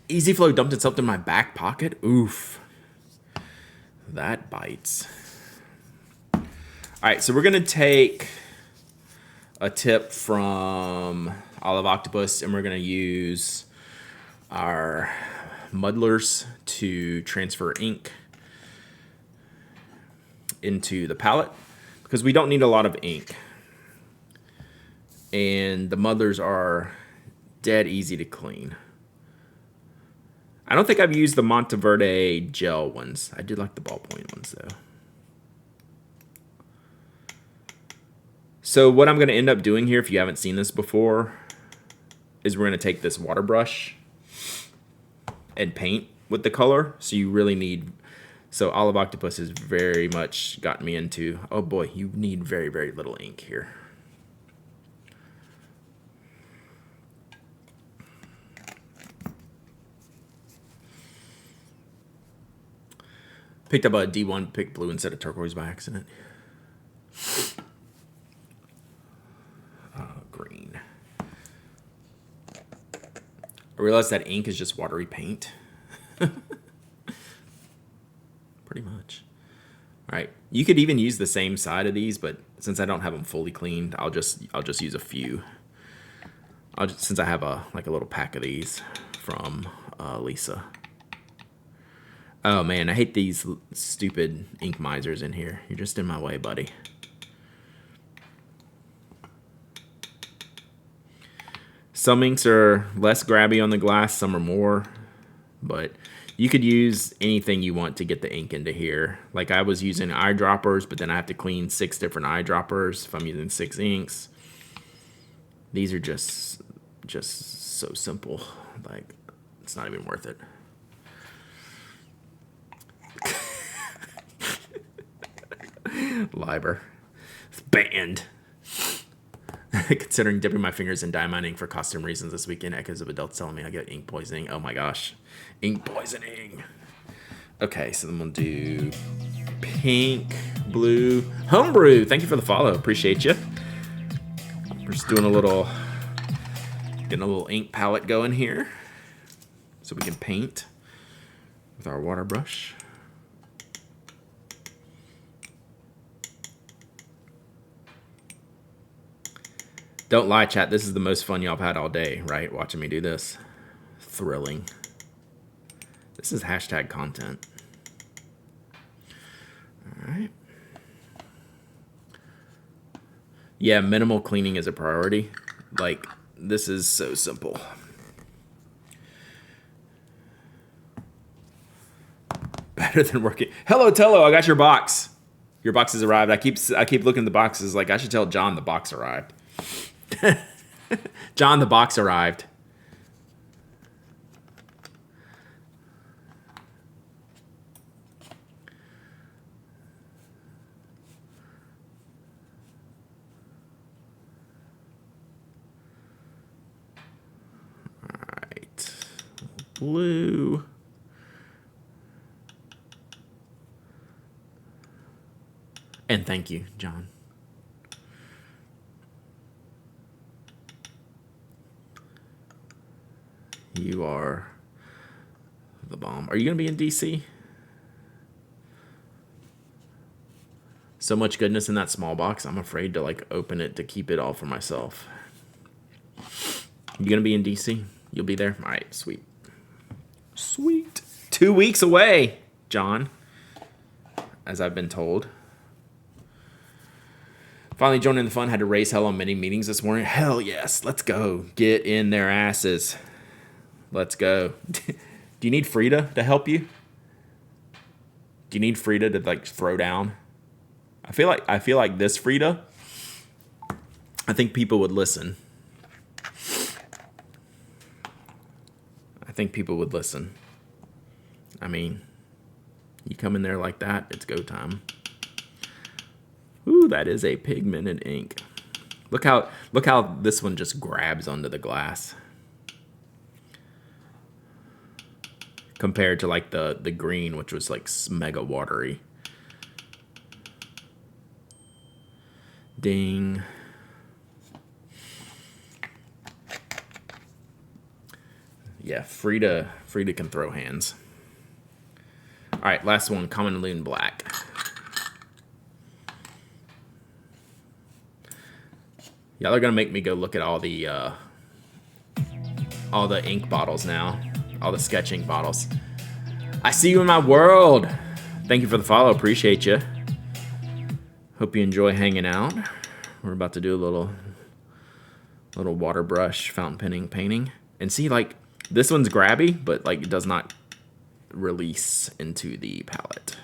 Easy Flow dumped itself in my back pocket. Oof. That bites. All right, so we're going to take a tip from Olive Octopus, and we're going to use our muddlers to transfer ink into the palette because we don't need a lot of ink. And the muddlers are dead easy to clean. I don't think I've used the Monteverde gel ones. I did like the ballpoint ones, though. So what I'm going to end up doing here, if you haven't seen this before, is we're going to take this water brush and paint with the color. So you really need... So Olive Octopus has very much gotten me into... Oh boy, you need very, very little ink here. Picked up a D1, picked blue instead of turquoise by accident. Green. I realized that ink is just watery paint. Pretty much. All right, you could even use the same side of these, but since I don't have them fully cleaned, I'll just use a few. Since I have a little pack of these from Lisa. Oh man, I hate these stupid ink misers in here. You're just in my way, buddy. Some inks are less grabby on the glass, some are more, but you could use anything you want to get the ink into here. Like I was using eyedroppers, but then I have to clean 6 different eyedroppers if I'm using 6 inks. These are just so simple. Like, it's not even worth it. Liber. It's banned. Considering dipping my fingers in diamond ink for costume reasons this weekend, echoes of adults telling me I get ink poisoning. Oh my gosh. Ink poisoning. Okay, so then we'll do pink, blue, homebrew. Thank you for the follow. Appreciate you. We're just doing getting a little ink palette going here so we can paint with our water brush. Don't lie, chat. This is the most fun y'all have had all day, right? Watching me do this. Thrilling. This is hashtag content. All right. Yeah, minimal cleaning is a priority. Like, this is so simple. Better than working. Hello, Tello. I got your box. Your box has arrived. I keep looking at the boxes like I should tell John the box arrived. John, the box arrived. All right. Blue. And thank you, John. You are the bomb. Are you going to be in DC? So much goodness in that small box. I'm afraid to like open it to keep it all for myself. You going to be in DC? You'll be there? All right, sweet. Sweet. 2 weeks away, John, as I've been told. Finally joining the fun. Had to raise hell on many meetings this morning. Hell yes. Let's go. Get in their asses. Let's go. Do you need Frida to help you? Do you need Frida to like throw down? I feel like this Frida, I think people would listen. I think people would listen. I mean, you come in there like that, it's go time. Ooh, that is a pigmented ink. Look how this one just grabs onto the glass. Compared to like the green, which was like mega watery. Ding. Yeah, Frida can throw hands. All right, last one, Common Loon Black. Y'all are gonna make me go look at all the ink bottles now. All the sketch ink bottles. I see you in my world. Thank you for the follow. Appreciate you. Hope you enjoy hanging out. We're about to do a little water brush fountain penning painting. And see, like, this one's grabby, but like it does not release into the palette.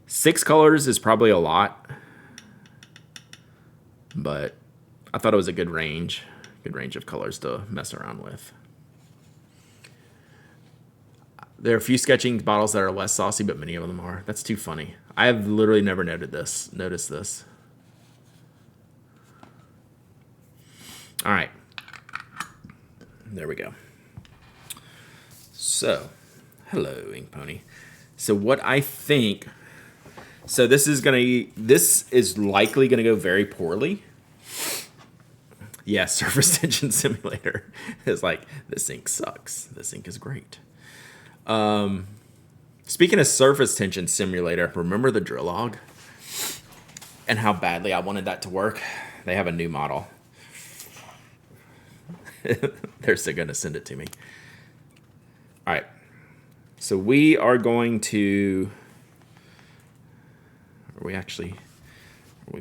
Six colors is probably a lot, but I thought it was a good range of colors to mess around with. There are a few sketching bottles that are less saucy, but many of them are. That's too funny. I have literally never noticed this. All right. There we go. So, hello, Ink Pony. So what I think, so this is likely gonna go very poorly. Yeah, Surface Tension Simulator is like, this ink sucks. This ink is great. Speaking of Surface Tension Simulator, remember the Drillog? And how badly I wanted that to work? They have a new model. They're still going to send it to me. All right. So we are going to... Are we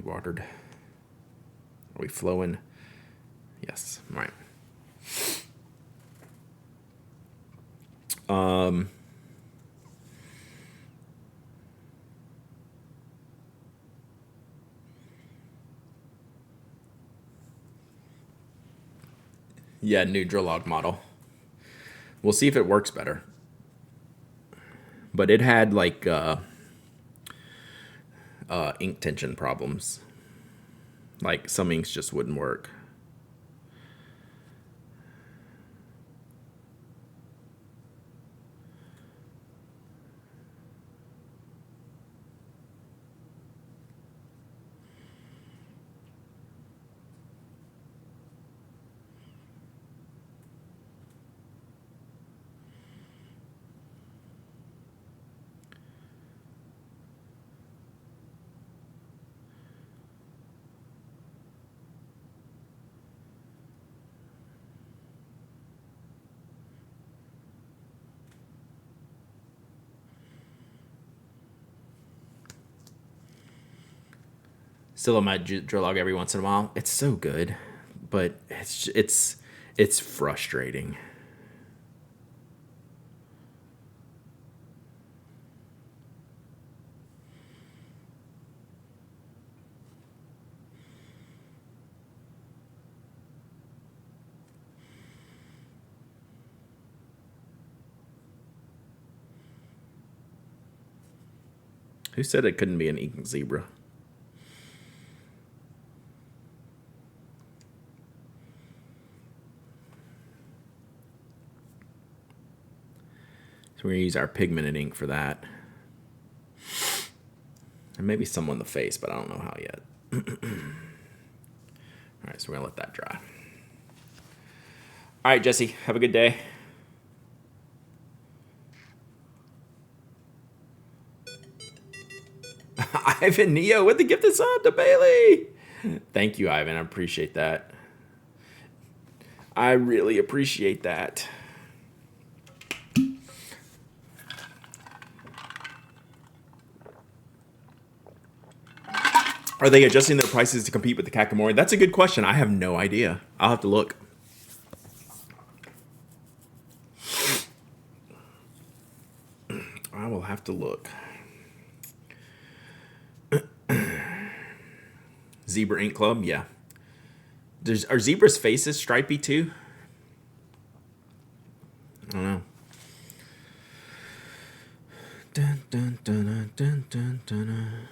watered? Are we flowing? Yes. All right. Yeah, new Drillog model. We'll see if it works better. But it had like ink tension problems. Like some inks just wouldn't work. Still on my Drillog every once in a while. It's so good, but it's frustrating. Who said it couldn't be an ink zebra? So we're going to use our pigmented ink for that. And maybe some on the face, but I don't know how yet. All right, so we're going to let that dry. All right, Jesse, have a good day. Ivan Neo with the gift of sub to Bailey. Thank you, Ivan. I appreciate that. I really appreciate that. Are they adjusting their prices to compete with the Kakamori? That's a good question. I have no idea. I'll have to look. I will have to look. Zebra Ink Club, yeah. Are zebras' faces stripy too? I don't know. Dun, dun, dun, dun, dun, dun, dun.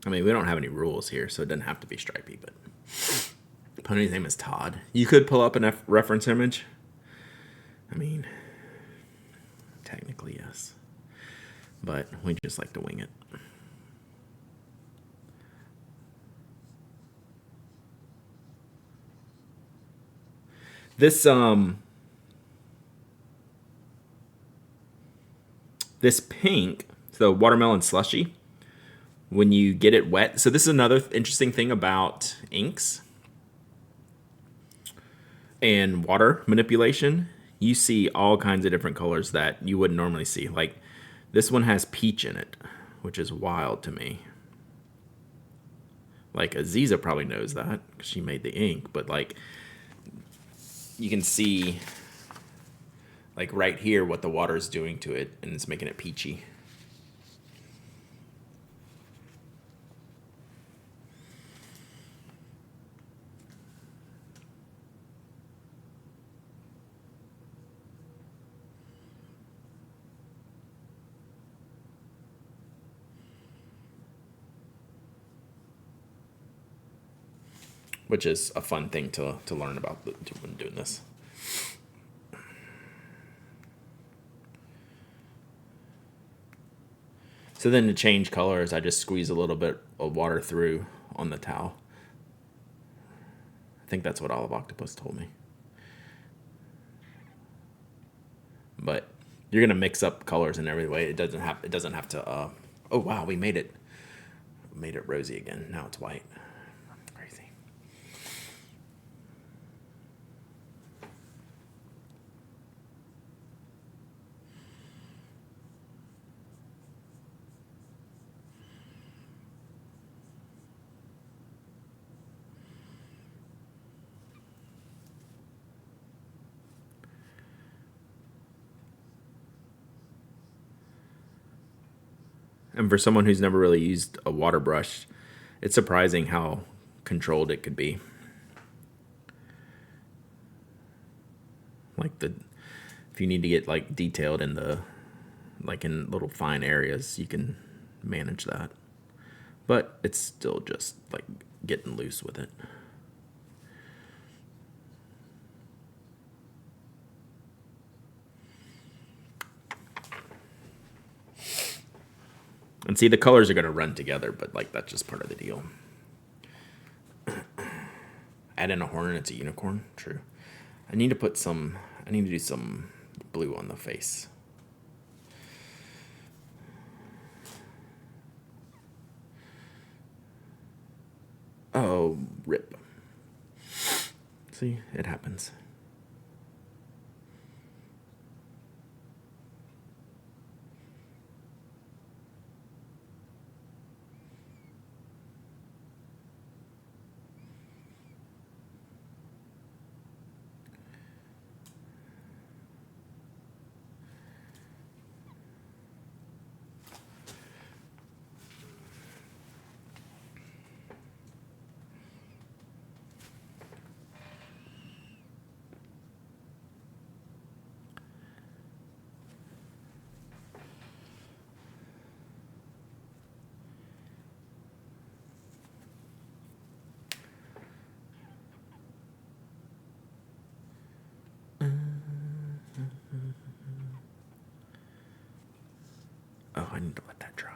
I mean, we don't have any rules here, so it doesn't have to be stripy, but Pony's name is Todd. You could pull up a reference image. I mean, technically, yes. But we just like to wing it. This this pink, so watermelon slushy, when you get it wet. So this is another interesting thing about inks and water manipulation. You see all kinds of different colors that you wouldn't normally see. Like this one has peach in it, which is wild to me. Like Aziza probably knows that because she made the ink, but like you can see like right here what the water is doing to it, and it's making it peachy. Which is a fun thing to learn about when doing this. So then to change colors, I just squeeze a little bit of water through on the towel. I think that's what Olive Octopus told me. But you're gonna mix up colors in every way. It doesn't have to. Oh wow, we made it. Made it rosy again. Now it's white. Crazy. And for someone who's never really used a water brush, it's surprising how controlled it could be. Like if you need to get like detailed in like in little fine areas, you can manage that. But it's still just like getting loose with it. And see, the colors are going to run together, but like that's just part of the deal. Add in a horn and it's a unicorn. True. I need to do some blue on the face. Oh, rip. See, it happens. Oh, I need to let that dry.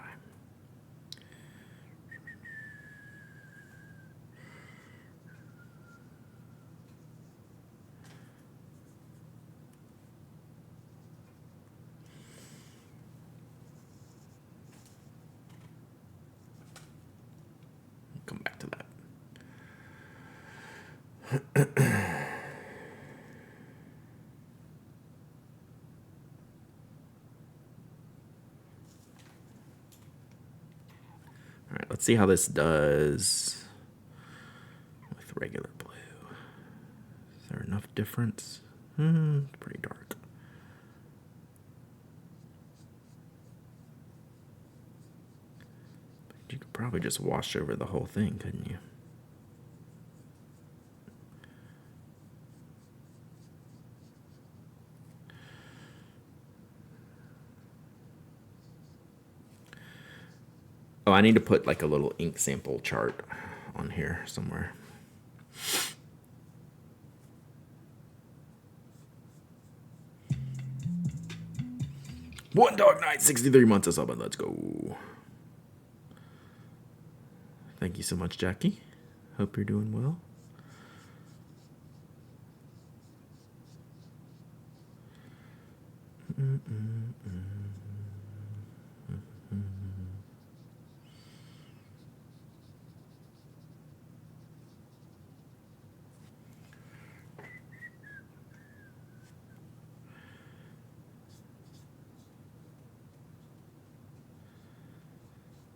Come back to that. All right, let's see how this does with regular blue. Is there enough difference? It's pretty dark. You could probably just wash over the whole thing, couldn't you? Oh, I need to put like a little ink sample chart on here somewhere. One Dog Night, 63 months of subbing. Let's go. Thank you so much, Jackie. Hope you're doing well.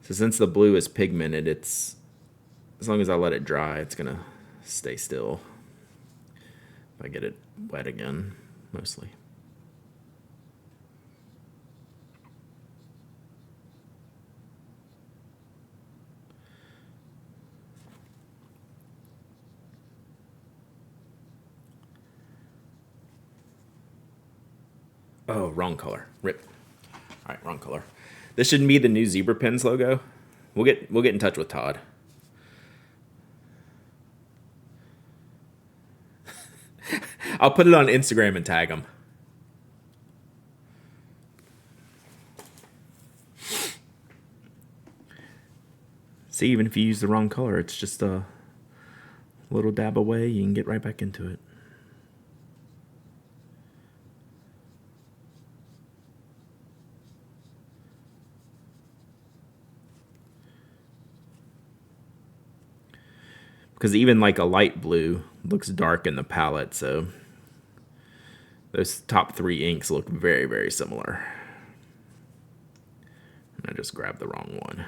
So since the blue is pigmented, it's as long as I let it dry, it's gonna stay still. If I get it wet again, mostly. Oh, wrong color. Rip. All right, wrong color. This shouldn't be the new Zebra Pens logo. We'll get in touch with Todd. I'll put it on Instagram and tag him. See, even if you use the wrong color, it's just a little dab away. You can get right back into it. Because even like a light blue looks dark in the palette, so those top three inks look very, very similar. And I just grabbed the wrong one.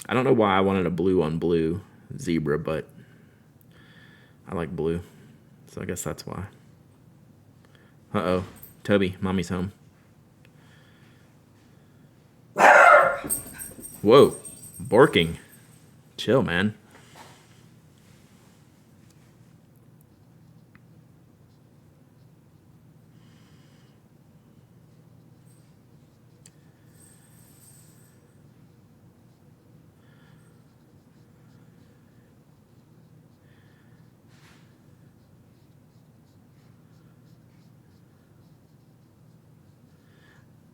I don't know why I wanted a blue on blue zebra, but I like blue. So I guess that's why. Uh-oh. Toby, mommy's home. Whoa. Barking. Chill, man.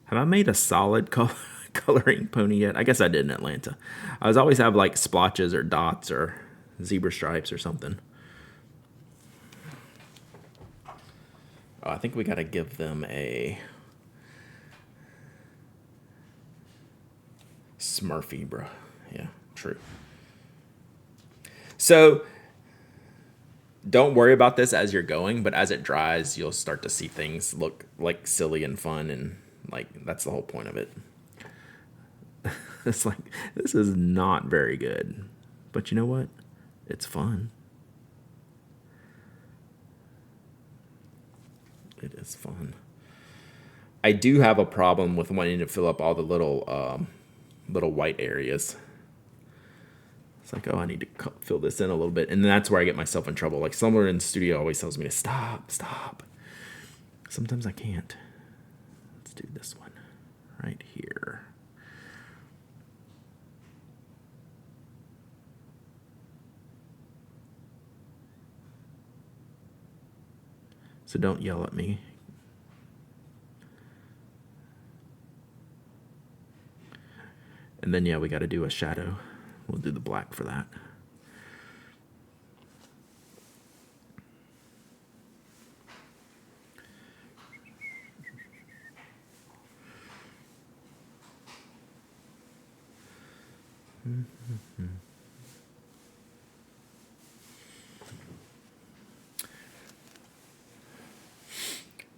Have I made a solid coloring pony yet? I guess I did in Atlanta. I was always have like splotches or dots or zebra stripes or something. Oh, I think we got to give them a Smurfy, bro. Yeah, true. So don't worry about this as you're going, but as it dries, you'll start to see things look like silly and fun, and like that's the whole point of it. It's like, this is not very good, but you know what? It's fun. It is fun. I do have a problem with wanting to fill up all the little white areas. It's like, oh, I need to fill this in a little bit, and that's where I get myself in trouble. Like someone in the studio always tells me to stop. Sometimes I can't. Let's do this one right here. So don't yell at me. And then, yeah, we got to do a shadow. We'll do the black for that.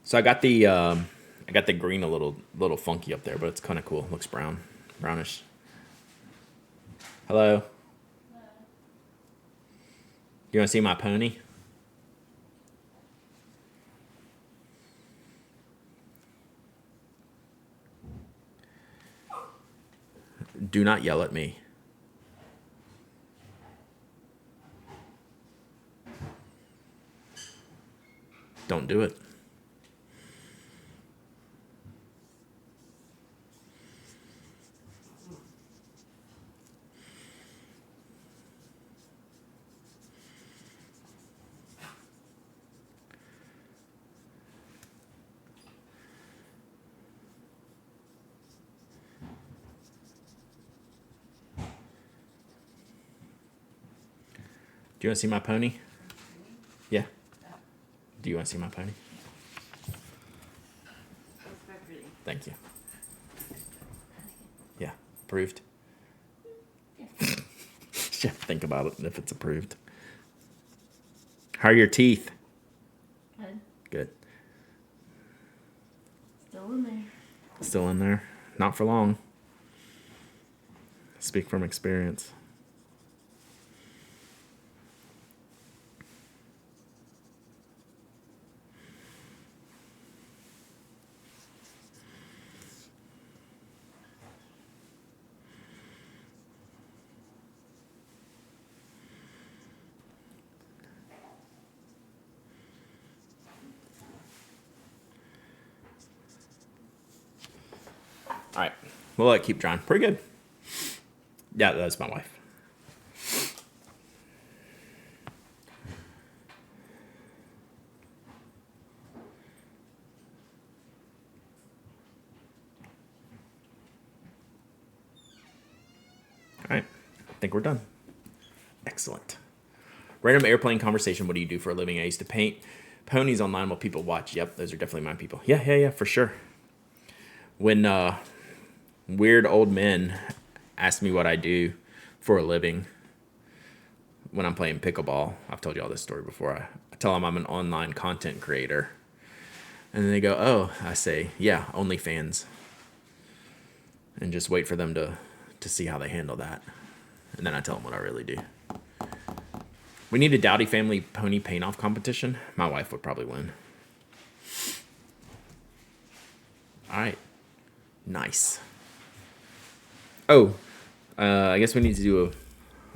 So I got the green a little funky up there, but it's kind of cool. Looks brownish. Hello. You want to see my pony? Do not yell at me. Don't do it. Do you want to see my pony? Yeah. Do you want to see my pony? Thank you. Yeah, approved. Yeah, think about it if it's approved. How are your teeth? Good. Good. Still in there. Still in there? Not for long. Speak from experience. All right, we'll let it keep drying. Pretty good. Yeah, that's my wife. All right, I think we're done. Excellent. Random airplane conversation. What do you do for a living? I used to paint ponies online while people watch. Yep, those are definitely my people. Yeah, for sure. When weird old men ask me what I do for a living when I'm playing pickleball, I've told you all this story before. I tell them I'm an online content creator. And then they go, oh, I say, yeah, OnlyFans. And just wait for them to see how they handle that. And then I tell them what I really do. We need a Dowdy family pony paint-off competition. My wife would probably win. All right. Nice. Oh, I guess we need to do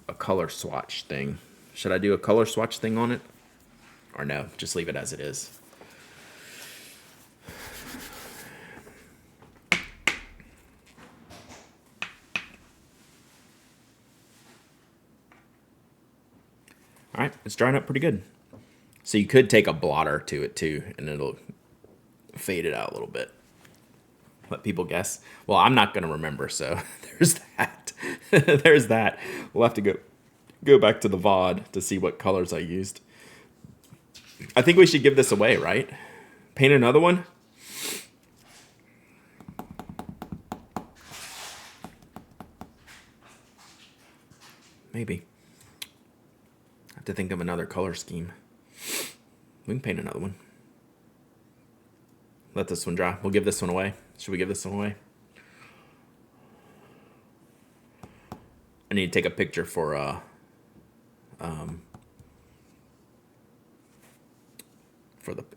a color swatch thing. Should I do a color swatch thing on it? Or no, just leave it as it is. All right, it's drying up pretty good. So you could take a blotter to it too, and it'll fade it out a little bit. Let people guess. Well, I'm not going to remember, so there's that. There's that. We'll have to go back to the VOD to see what colors I used. I think we should give this away, right? Paint another one? Maybe. I have to think of another color scheme. We can paint another one. Let this one dry. We'll give this one away. Should we give this one away? I need to take a picture for the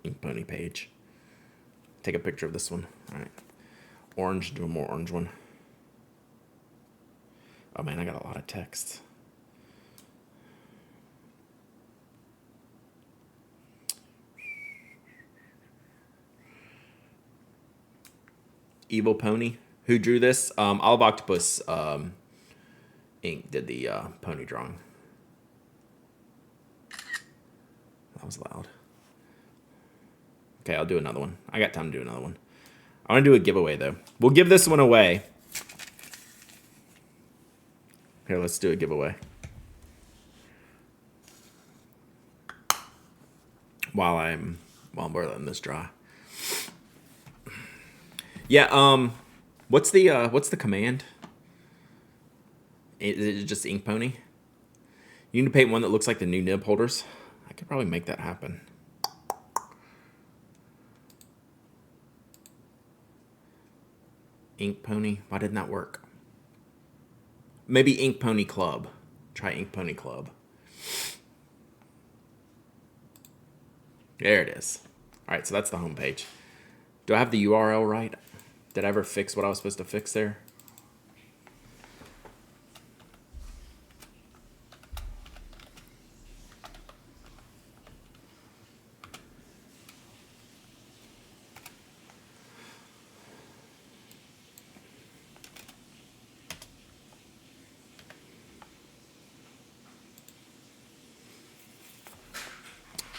Ink Pony page. Take a picture of this one. All right. Orange, do a more orange one. Oh man, I got a lot of text. Evil Pony. Who drew this? Olive Octopus Ink did the pony drawing. That was loud. Okay, I'll do another one. I got time to do another one. I want to do a giveaway, though. We'll give this one away. Here, let's do a giveaway. While we're letting this dry. Yeah, what's the command? Is it just Ink Pony? You need to paint one that looks like the new nib holders. I could probably make that happen. Ink Pony. Why didn't that work? Maybe Ink Pony Club. Try Ink Pony Club. There it is. All right, so that's the home page. Do I have the URL right? Did I ever fix what I was supposed to fix there?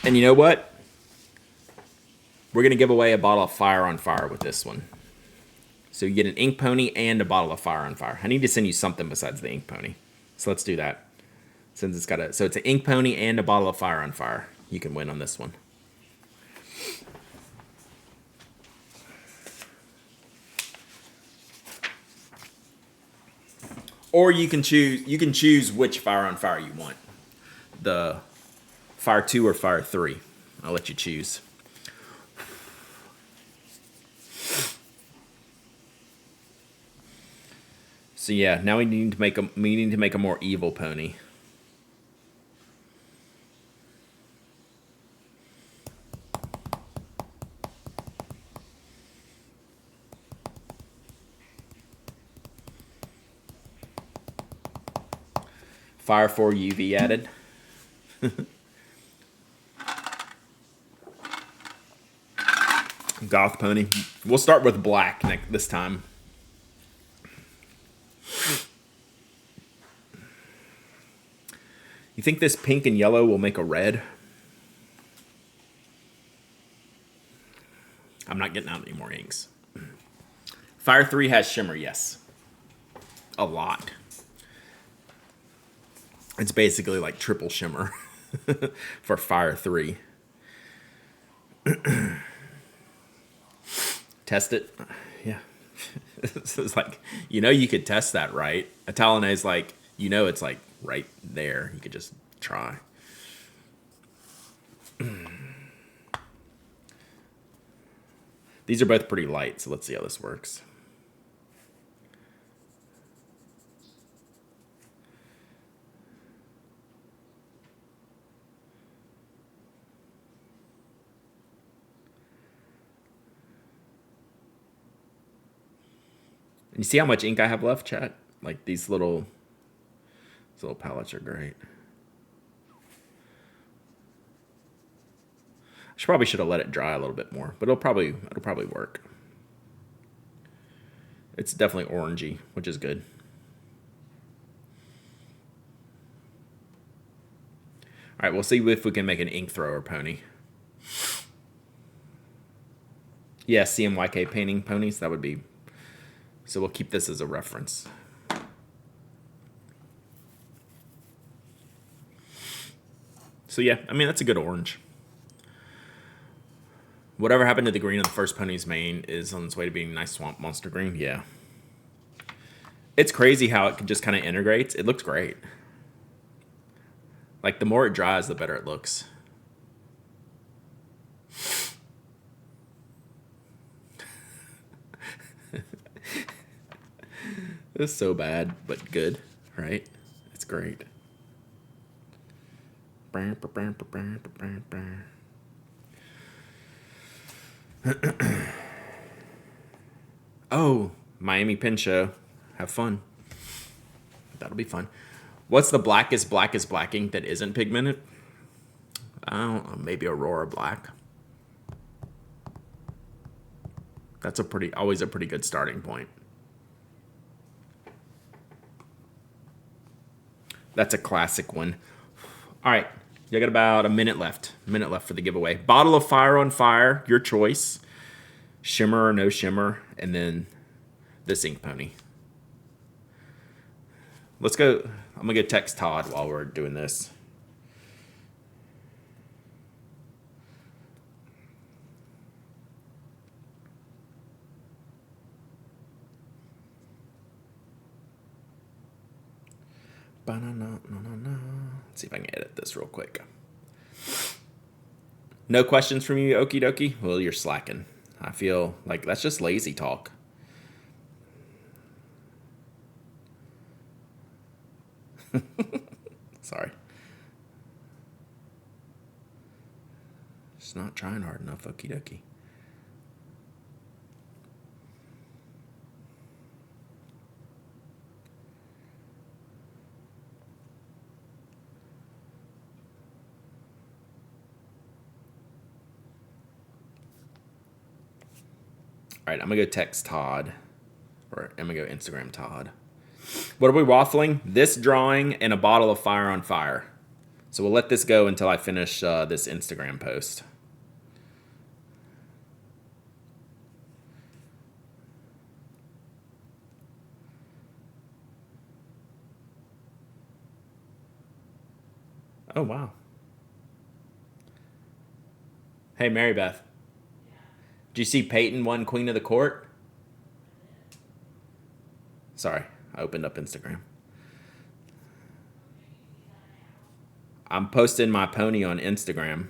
And you know what? We're going to give away a bottle of Fire on Fire with this one. So you get an Ink Pony and a bottle of Fire on Fire. I need to send you something besides the Ink Pony. So let's do that. Since it's got so it's an ink pony and a bottle of Fire on Fire. You can win on this one. Or you can choose which Fire on Fire you want. The Fire 2 or Fire 3. I'll let you choose. So yeah, now we need to make a more evil pony. Fire 4 UV added. Goth pony. We'll start with black this time. You think this pink and yellow will make a red? I'm not getting out any more inks. Fire 3 has shimmer, yes. A lot. It's basically like triple shimmer for Fire 3. Test it? Yeah. It's like, you could test that, right? Atalante's like, it's like right there. You could just try. These are both pretty light, so let's see how this works. You see how much ink I have left, chat? Like these little palettes are great. Probably should have let it dry a little bit more, but it'll probably work. It's definitely orangey, which is good. All right, we'll see if we can make an ink thrower pony. Yeah, CMYK painting ponies, that would be. So we'll keep this as a reference. So yeah, I mean, that's a good orange. Whatever happened to the green of the first pony's mane is on its way to being nice swamp monster green. Yeah. It's crazy how it just kind of integrates. It looks great. Like, the more it dries, the better it looks. It's so bad, but good, right? It's great. Oh, Miami Pin Show. Have fun. That'll be fun. What's the blackest black ink that isn't pigmented? I don't know, maybe Aurora Black. That's always a pretty good starting point. That's a classic one. All right, you got about a minute left. For the giveaway. Bottle of Fire on Fire, your choice. Shimmer or no shimmer, and then this ink pony. Let's go. I'm gonna go text Todd while we're doing this. Let's see if I can edit this real quick. No questions from you, okie dokie? Well, you're slacking. I feel like that's just lazy talk. Sorry. Just not trying hard enough, okie dokie. All right, I'm gonna go text Todd, or I'm gonna go Instagram Todd. What are we waffling? This drawing and a bottle of Fire on Fire. So we'll let this go until I finish this Instagram post. Oh, wow. Hey, Mary Beth. Did you see Peyton won Queen of the Court? Sorry, I opened up Instagram. I'm posting my pony on Instagram.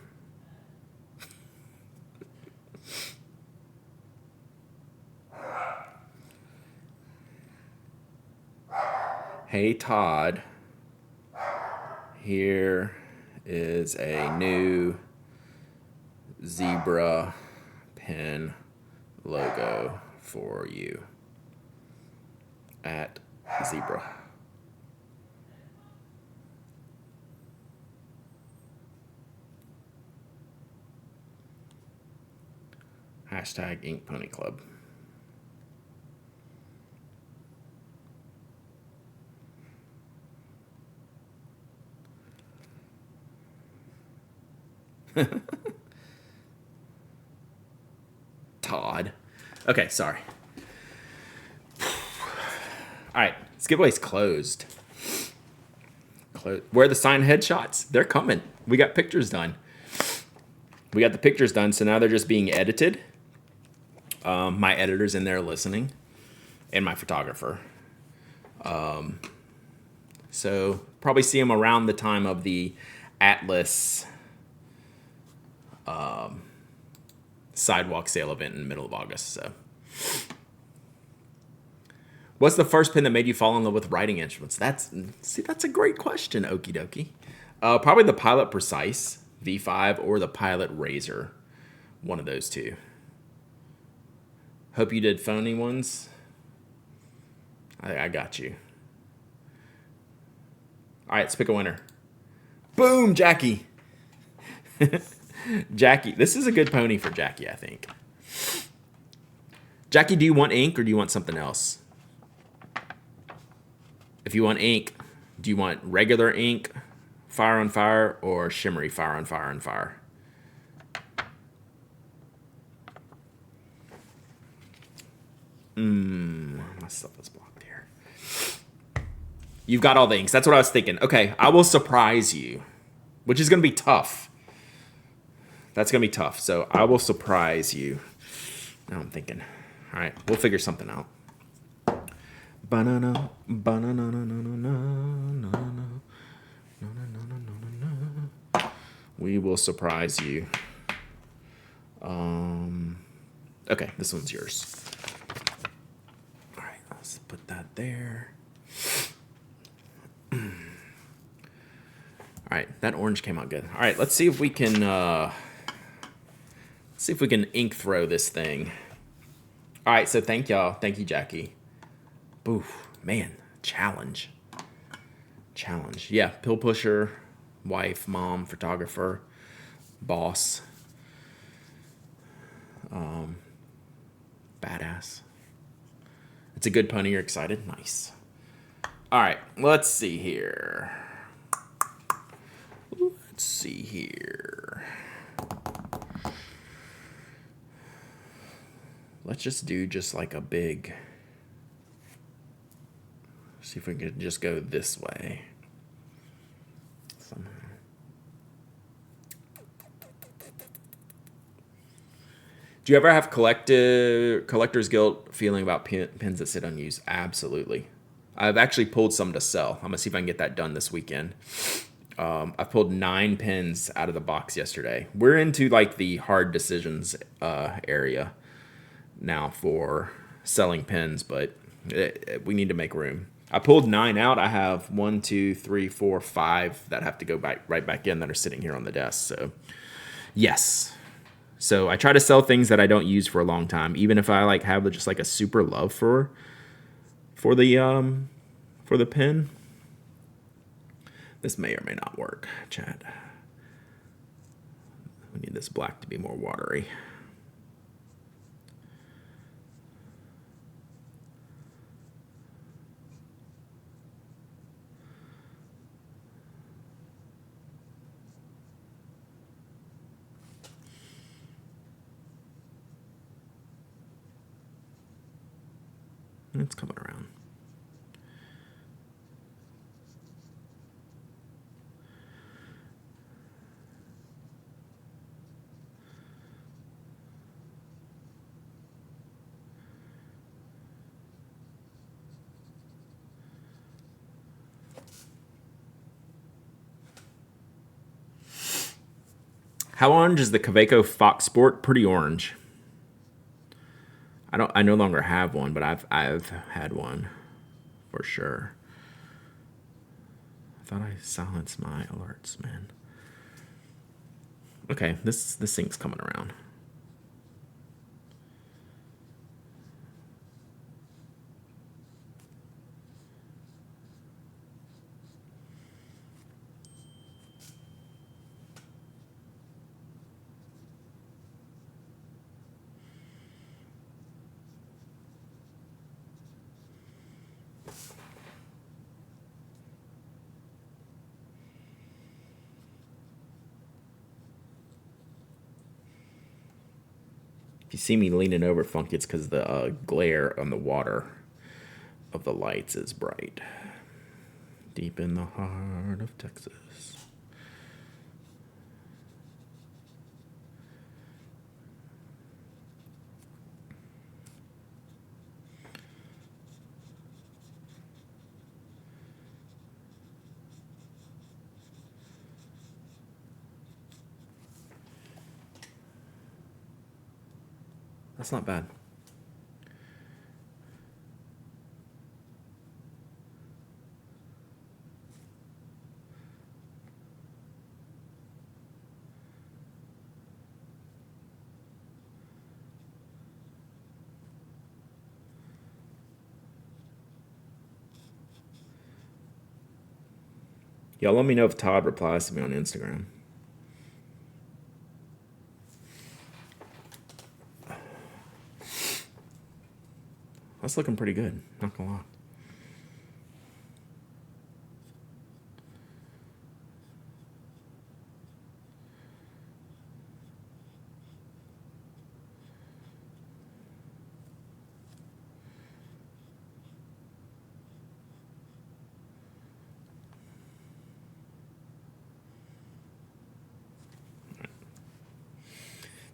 Hey, Todd. Here is a new zebra pin logo for you at Zebra. Hashtag Ink Pony Club. Todd. Okay, sorry. All right, this giveaway's closed. Where are the signed headshots? They're coming. We got pictures done. We got the pictures done, so now they're just being edited. My editor's in there listening, and my photographer. So probably see them around the time of the Atlas sidewalk sale event in the middle of August. So, what's the first pin that made you fall in love with writing instruments? That's a great question. Okie dokie. Probably the Pilot Precise V5 or the Pilot Razor. One of those two. Hope you did phony ones. I got you. All right, let's pick a winner. Boom, Jackie. Jackie, this is a good pony for Jackie, I think. Jackie, do you want ink or do you want something else? If you want ink, do you want regular ink, fire on fire, or shimmery fire on fire on fire? My stuff is blocked here. You've got all the inks. That's what I was thinking. Okay, I will surprise you, which is going to be tough. That's going to be tough. So I will surprise you. Now I'm thinking. All right, we'll figure something out. Banana, banana, we will surprise you. Okay, this one's yours. All right, let's put that there. All right, that orange came out good. All right, let's see if we can ink throw this thing. All right, so thank y'all. Thank you, Jackie. Oof, man, challenge. Yeah, pill pusher, wife, mom, photographer, boss, badass. It's a good pony. You're excited? Nice. All right, let's see here. Let's just do just like a big... See if we can just go this way. Somehow. Do you ever have collector's guilt feeling about pins that sit unused? Absolutely. I've actually pulled some to sell. I'm going to see if I can get that done this weekend. I pulled 9 pins out of the box yesterday. We're into like the hard decisions area now for selling pins, but we need to make room. I pulled 9 out. I have 1, 2, 3, 4, 5 that have to go right back in that are sitting here on the desk. So, yes. So I try to sell things that I don't use for a long time, even if I like have just like a super love for the pin. This may or may not work, chat. We need this black to be more watery. It's coming around. How orange is the Kaweco Fox Sport? Pretty orange. I no longer have one, but I've had one for sure. I thought I silenced my alerts, man. Okay, this thing's coming around. If you see me leaning over, Funky, it's because the glare on the water of the lights is bright. Deep in the heart of Texas. That's not bad. Y'all let me know if Todd replies to me on Instagram. That's looking pretty good, not gonna lie.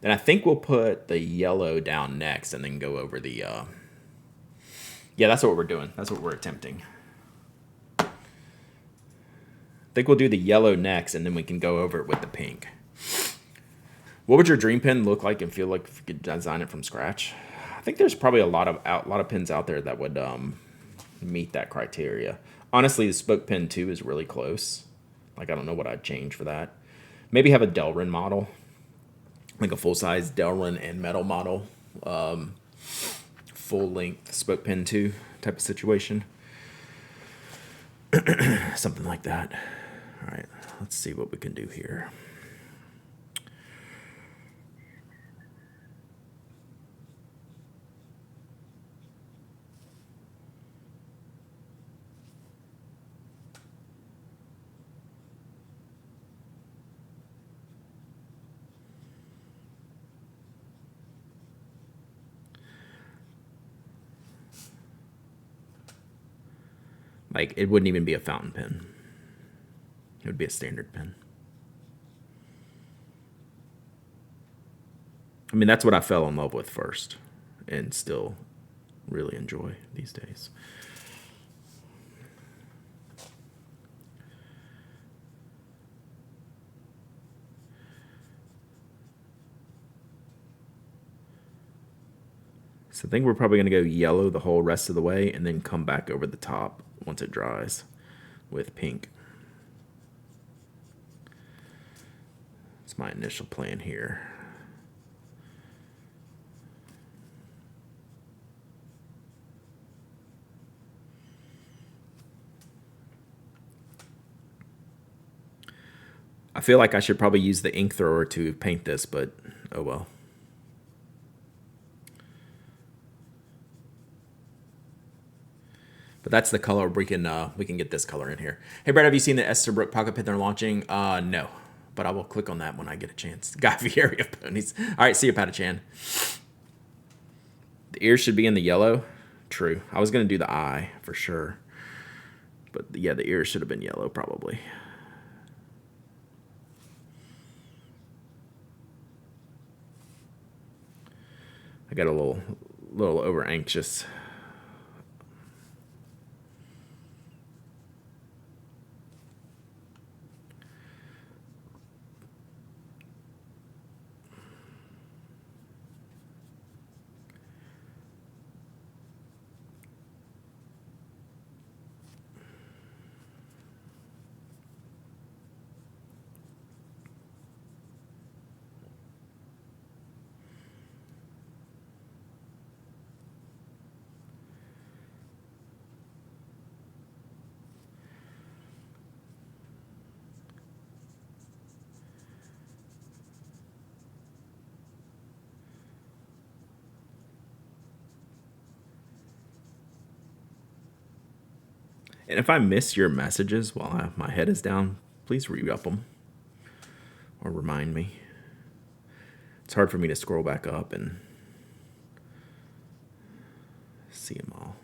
Then I think we'll put the yellow down next and then go over the... Yeah, that's what we're doing. That's what we're attempting. I think we'll do the yellow next and then we can go over it with the pink. What would your dream pen look like and feel like if you could design it from scratch? I think there's probably a lot of pens out there that would meet that criteria. Honestly, the Spoke Pen 2 is really close. Like, I don't know what I'd change for that. Maybe have a Delrin model. Like a full-size Delrin and metal model. Full-length Spoke Pen 2 type of situation. Something like that. All right, let's see what we can do here. Like, it wouldn't even be a fountain pen. It would be a standard pen. I mean, that's what I fell in love with first and still really enjoy these days. So I think we're probably going to go yellow the whole rest of the way and then come back over the top once it dries with pink. That's my initial plan here. I feel like I should probably use the ink thrower to paint this, but oh well. But that's the color we can get this color in here. Hey Brad, have you seen the Esterbrook pocket pen they're launching? No, but I will click on that when I get a chance. Guy Fieri of Ponies. All right, see you, Patachan. The ears should be in the yellow. True. I was gonna do the eye for sure, but yeah, the ears should have been yellow probably. I got a little over anxious. And if I miss your messages while my head is down, please re-up them or remind me. It's hard for me to scroll back up and see them all.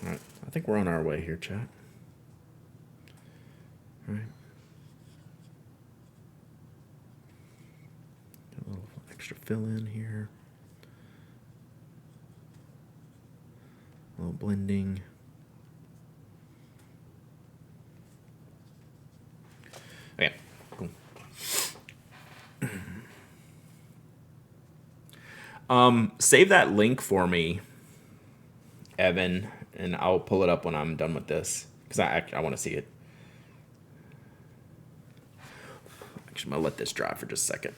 All right, I think we're on our way here, chat. All right. Got a little extra fill in here. A little blending. Okay, cool. Save that link for me, Evan, and I'll pull it up when I'm done with this because I want to see it. Actually, I'm gonna let this dry for just a second.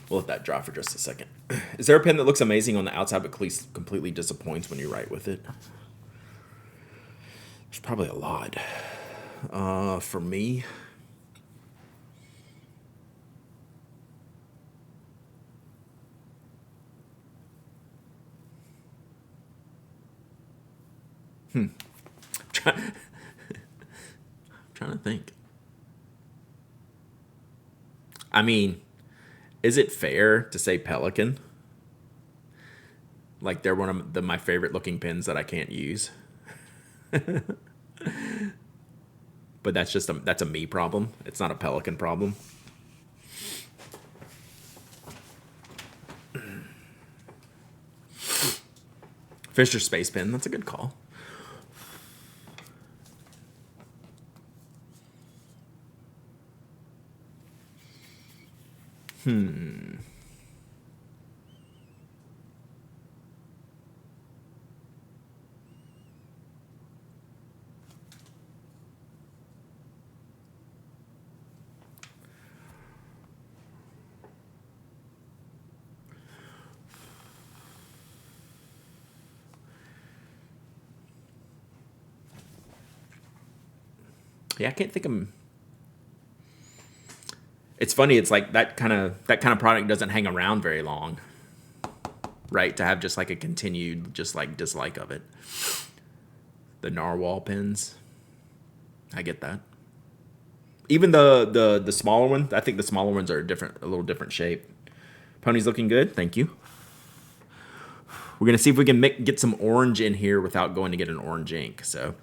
We'll let that dry for just a second. Is there a pen that looks amazing on the outside but completely disappoints when you write with it? There's probably a lot. For me, I'm trying to think. I mean, is it fair to say Pelican? Like they're one of my favorite looking pens that I can't use. But that's a me problem. It's not a Pelican problem. Fisher Space Pen, that's a good call. Yeah, I can't think of. It's funny. It's like that kind of product doesn't hang around very long, right? To have just like a continued just like dislike of it. The narwhal pens, I get that. Even the smaller one, I think the smaller ones are a little different shape. Pony's looking good. Thank you. We're gonna see if we can get some orange in here without going to get an orange ink. So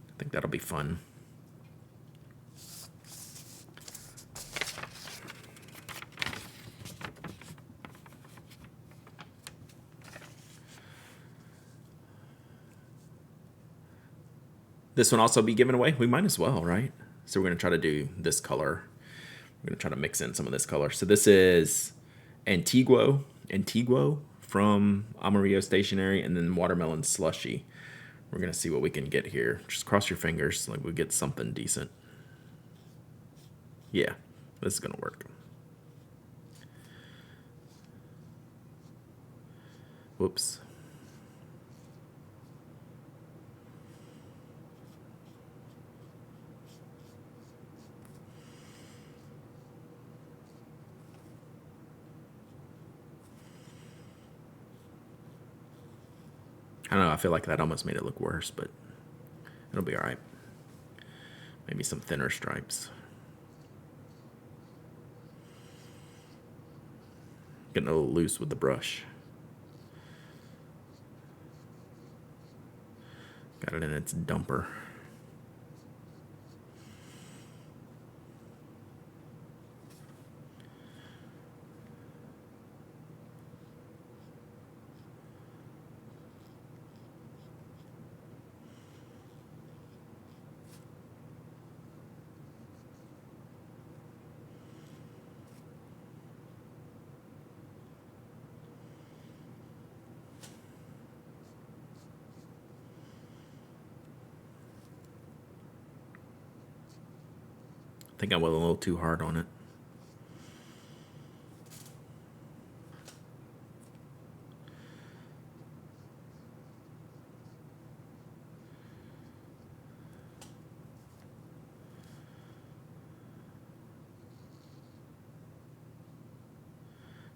I think that'll be fun. This one also be given away? We might as well, right? So we're going to try to do this color. We're going to try to mix in some of this color. So this is Antiguo from Amarillo Stationery, and then Watermelon Slushy. We're going to see what we can get here. Just cross your fingers like we get something decent. Yeah, this is going to work. Whoops. I don't know, I feel like that almost made it look worse, but it'll be all right. Maybe some thinner stripes. Getting a little loose with the brush. Got it in its dumper. I think I went a little too hard on it.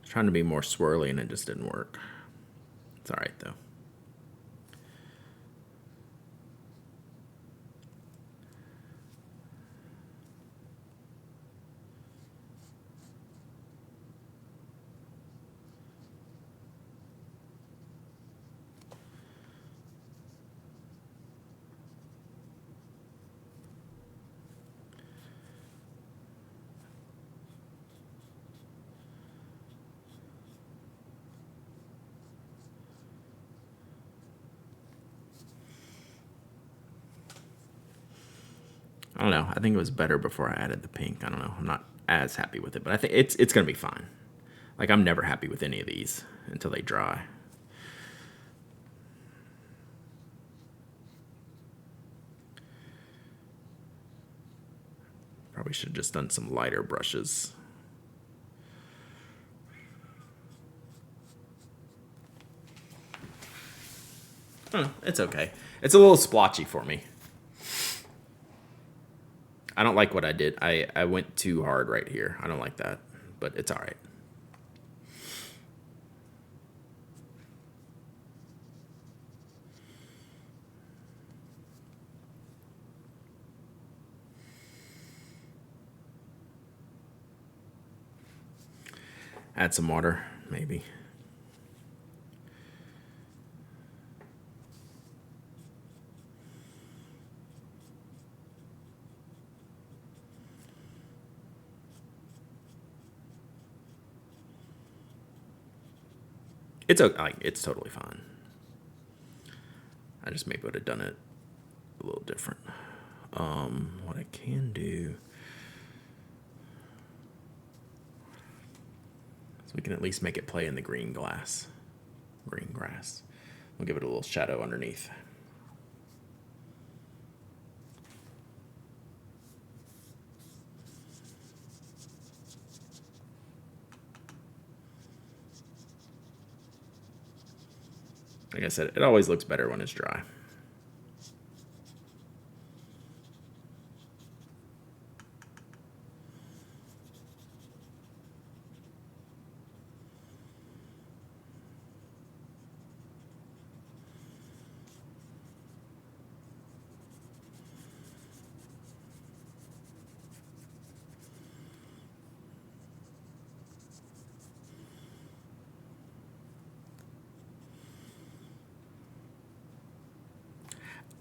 Trying to be more swirly and it just didn't work. It's all right though. I don't know. I think it was better before I added the pink. I don't know. I'm not as happy with it, but I think it's gonna be fine. Like, I'm never happy with any of these until they dry. Probably should have just done some lighter brushes. It's okay. It's a little splotchy for me. I don't like what I did. I went too hard right here. I don't like that, but it's all right. Add some water, maybe. It's okay. Like, it's totally fine. I just maybe would have done it a little different. What I can do is we can at least make it play in the green grass. We'll give it a little shadow underneath. Like I said, it always looks better when it's dry.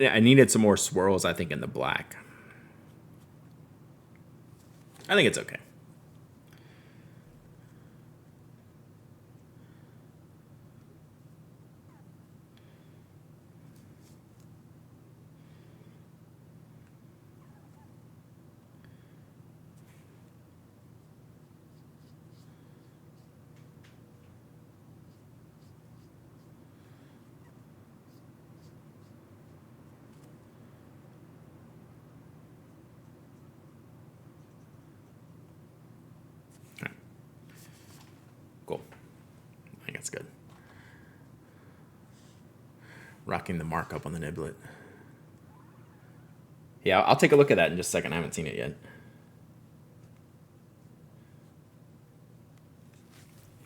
Yeah, I needed some more swirls, I think, in the black. I think it's okay. All right. Cool. I think it's good. Rocking the markup on the niblet. Yeah, I'll take a look at that in just a second. I haven't seen it yet.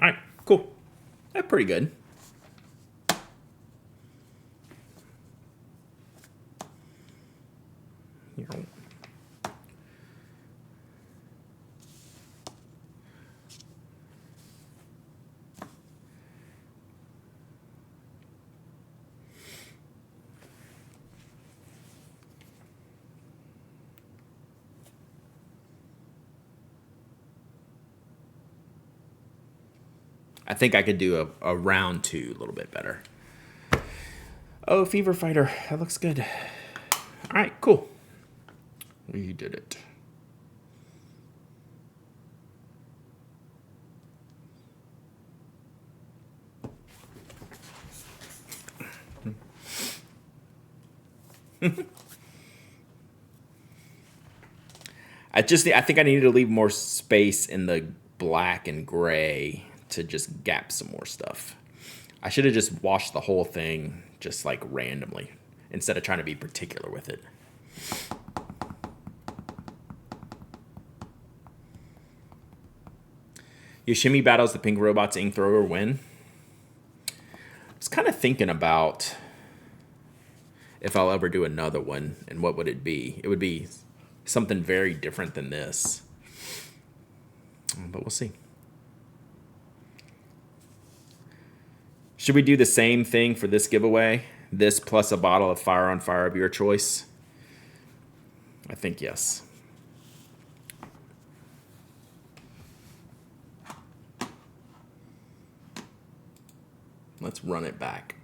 All right, cool. That's pretty good. I think I could do a round 2 a little bit better. Oh, Fever Fighter. That looks good. All right, cool. We did it. I think I needed to leave more space in the black and gray to just gap some more stuff. I should have just washed the whole thing just like randomly instead of trying to be particular with it. Yoshimi battles the pink robots, ink thrower win. I was kind of thinking about if I'll ever do another one and what would it be. It would be something very different than this. But we'll see. Should we do the same thing for this giveaway? This plus a bottle of Fire on Fire of your choice? I think yes. Let's run it back.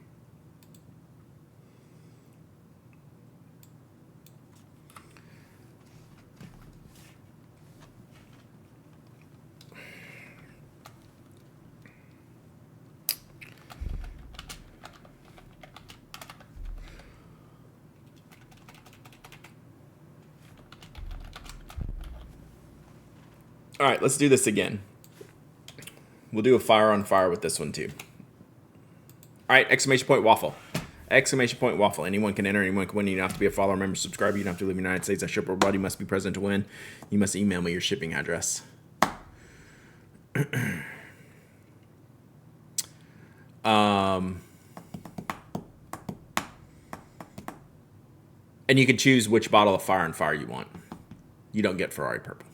All right, let's do this again. We'll do a Fire on Fire with this one too. All right, exclamation point waffle. Exclamation point waffle. Anyone can enter, anyone can win. You don't have to be a follower, member, subscriber. You don't have to live in the United States. I ship abroad. You must be present to win. You must email me your shipping address. And you can choose which bottle of Fire on Fire you want. You don't get Ferrari purple.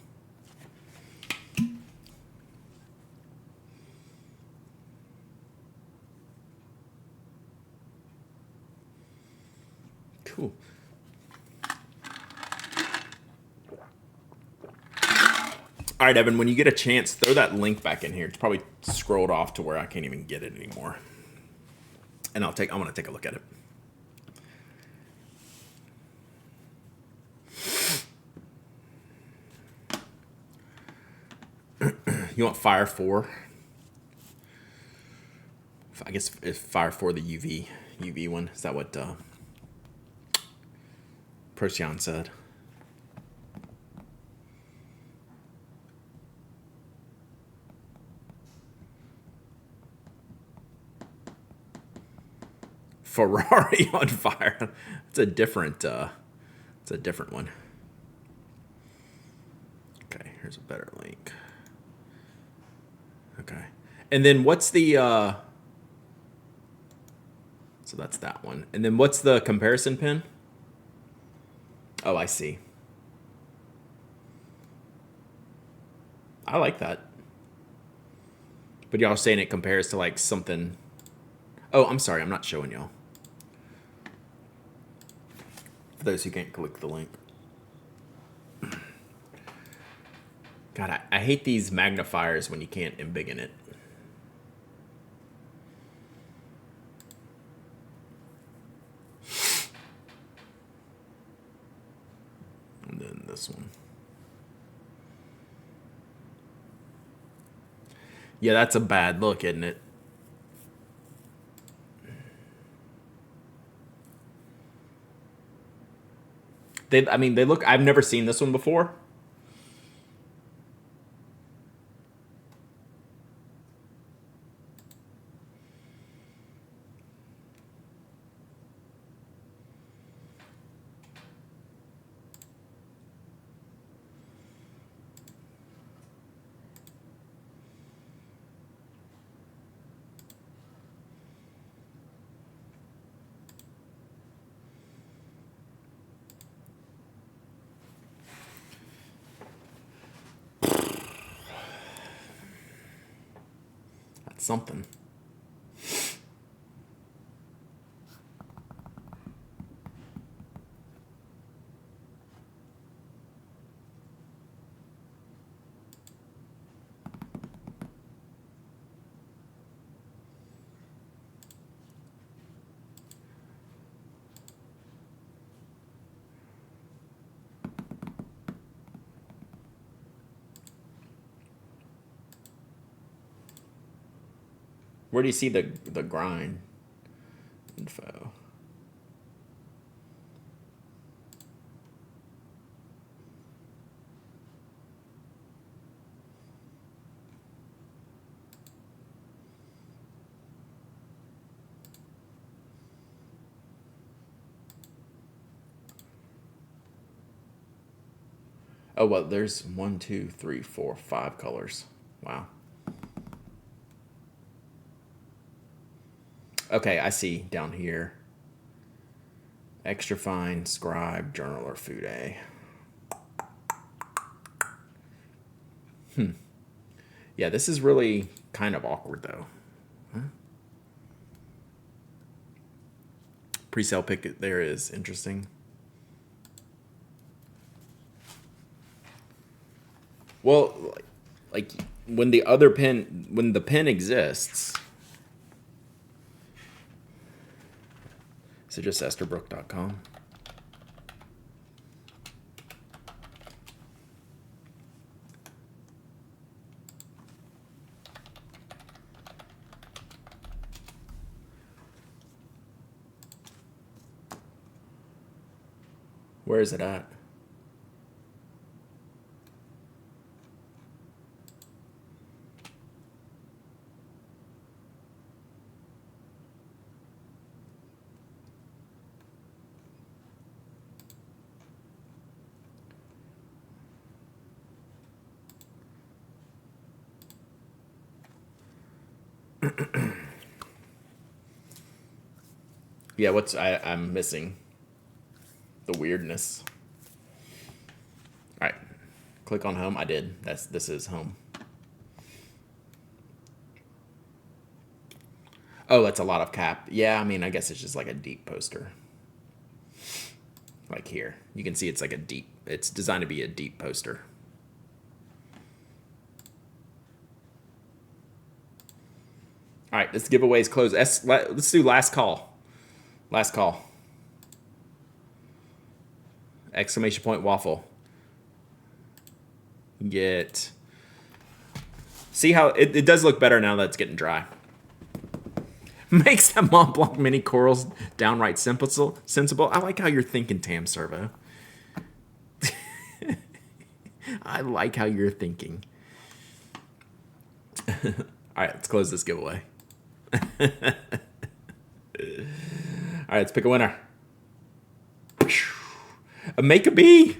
Cool. All right, Evan, when you get a chance, throw that link back in here. It's probably scrolled off to where I can't even get it anymore. And I'm going to take a look at it. You want Fire 4? I guess if Fire 4 the UV one. Is that what Procyon said? Ferrari on Fire. It's a different one. Okay, here's a better link. Okay. And then what's the so that's that one. And then what's the comparison pin? Oh, I see. I like that. But y'all saying it compares to like something. Oh, I'm sorry. I'm not showing y'all. For those who can't click the link. God, I hate these magnifiers when you can't embiggen it. And then this one. Yeah, that's a bad look, isn't it? They look, I've never seen this one before. That's something. Where do you see the grind info? Oh, well, there's 1, 2, 3, 4, 5 colors. Wow. Okay, I see down here. Extra fine, scribe, journal, or food A. Yeah, this is really kind of awkward though. Pre-sale pick there is interesting. Well, like when the pin exists. Is it just Esterbrook.com? Where is it at? Yeah, I'm missing the weirdness. All right, click on home. I did. This is home. Oh, that's a lot of cap. Yeah, I mean, I guess it's just like a deep poster. Like here, you can see it's like a deep. It's designed to be a deep poster. All right, this giveaway is closed. Let's do last call. Last call. Exclamation point waffle. Get. See how it does look better now that it's getting dry. Makes that Mont Blanc mini corals downright sensible. I like how you're thinking, Tam Servo. I like how you're thinking. All right, let's close this giveaway. All right, let's pick a winner. A Make a B.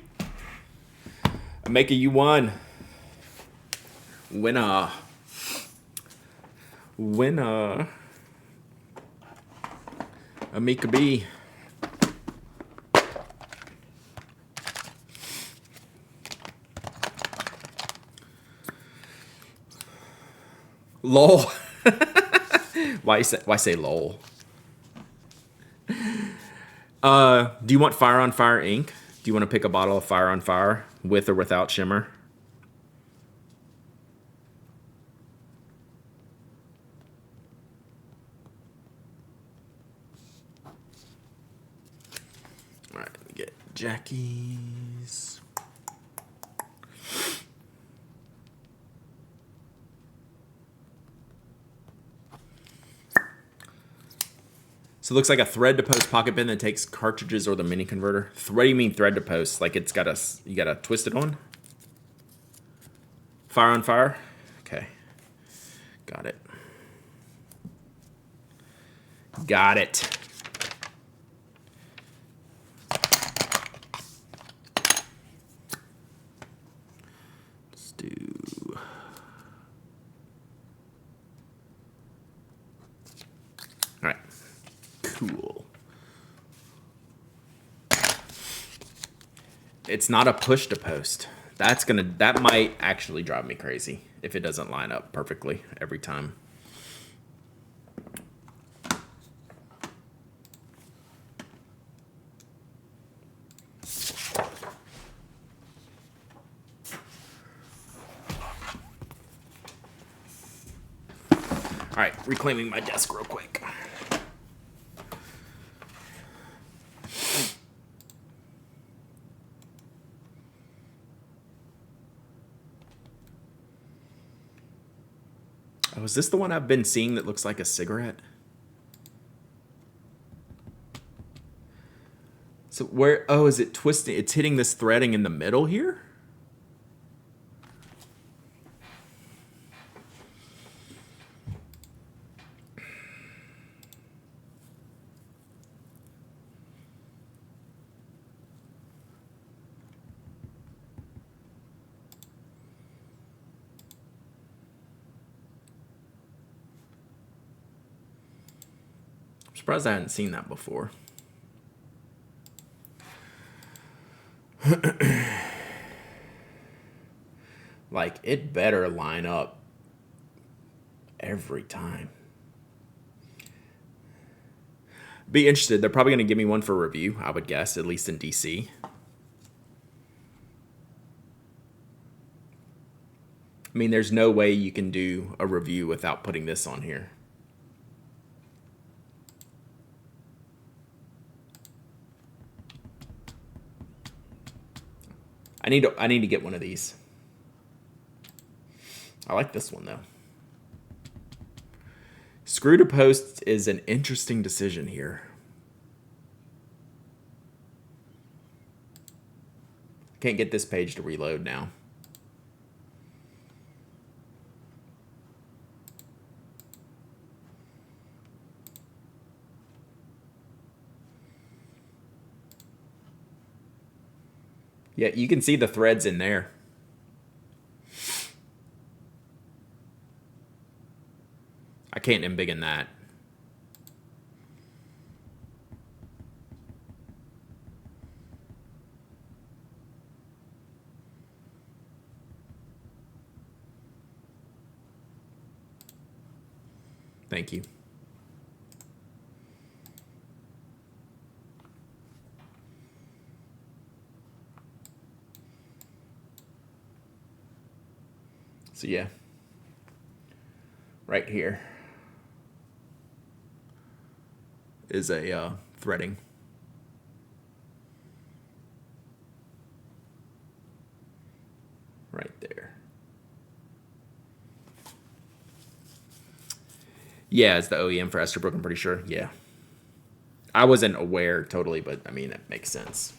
A Make a you won. Winner. Winner. A Make a B. Lol. Why say lol? Do you want Fire on Fire ink? Do you want to pick a bottle of Fire on Fire with or without shimmer? All right, let me get Jackie's. So it looks like a thread to post pocket pen that takes cartridges or the mini converter. What do you mean thread to post? Like it's got you gotta twist it on? Fire on Fire? Okay. Got it. Got it. Let's do. All right. Cool. It's not a push to post. That might actually drive me crazy if it doesn't line up perfectly every time. All right, reclaiming my desk real quick. Oh, is this the one I've been seeing that looks like a cigarette? So where, oh, is it twisting? It's hitting this threading in the middle here? surprised I hadn't seen that before. Like, it better line up every time. Be interested. They're probably going to give me one for review, I would guess, at least in DC. I mean, there's no way you can do a review without putting this on here. I need to get one of these. I like this one though. Screw to post is an interesting decision here. Can't get this page to reload now. Yeah, you can see the threads in there. I can't embiggen that. Thank you. So yeah, right here is a threading. Right there. Yeah, it's the OEM for Esterbrook, I'm pretty sure. Yeah. I wasn't aware totally, but I mean, it makes sense.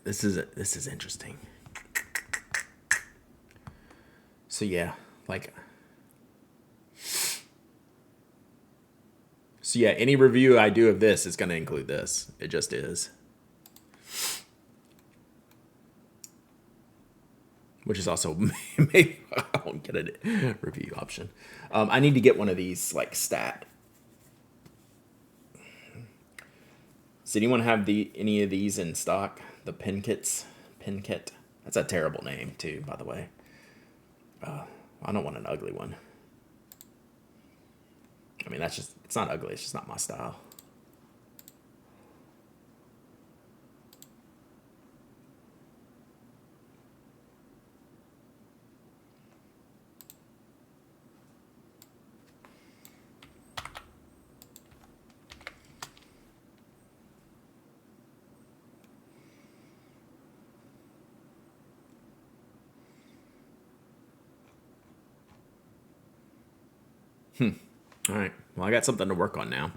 This is interesting. So yeah, like, so yeah, any review I do of this is going to include this. It just is. Which is also maybe I won't get a review option. I need to get one of these like stat. Does anyone have any of these in stock? The Pinkits? Pinkit? That's a terrible name too, by the way. I don't want an ugly one. I mean, it's not ugly. It's just not my style. All right. Well, I got something to work on now.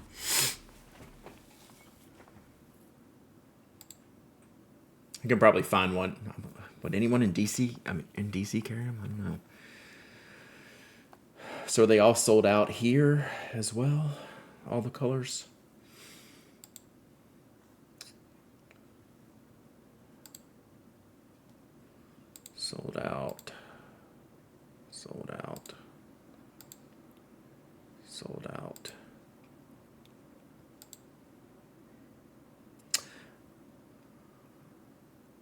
I can probably find one. Would anyone in DC? I mean, in DC carry them? I don't know. So are they all sold out here as well? All the colors? Sold out. Sold out. Sold out.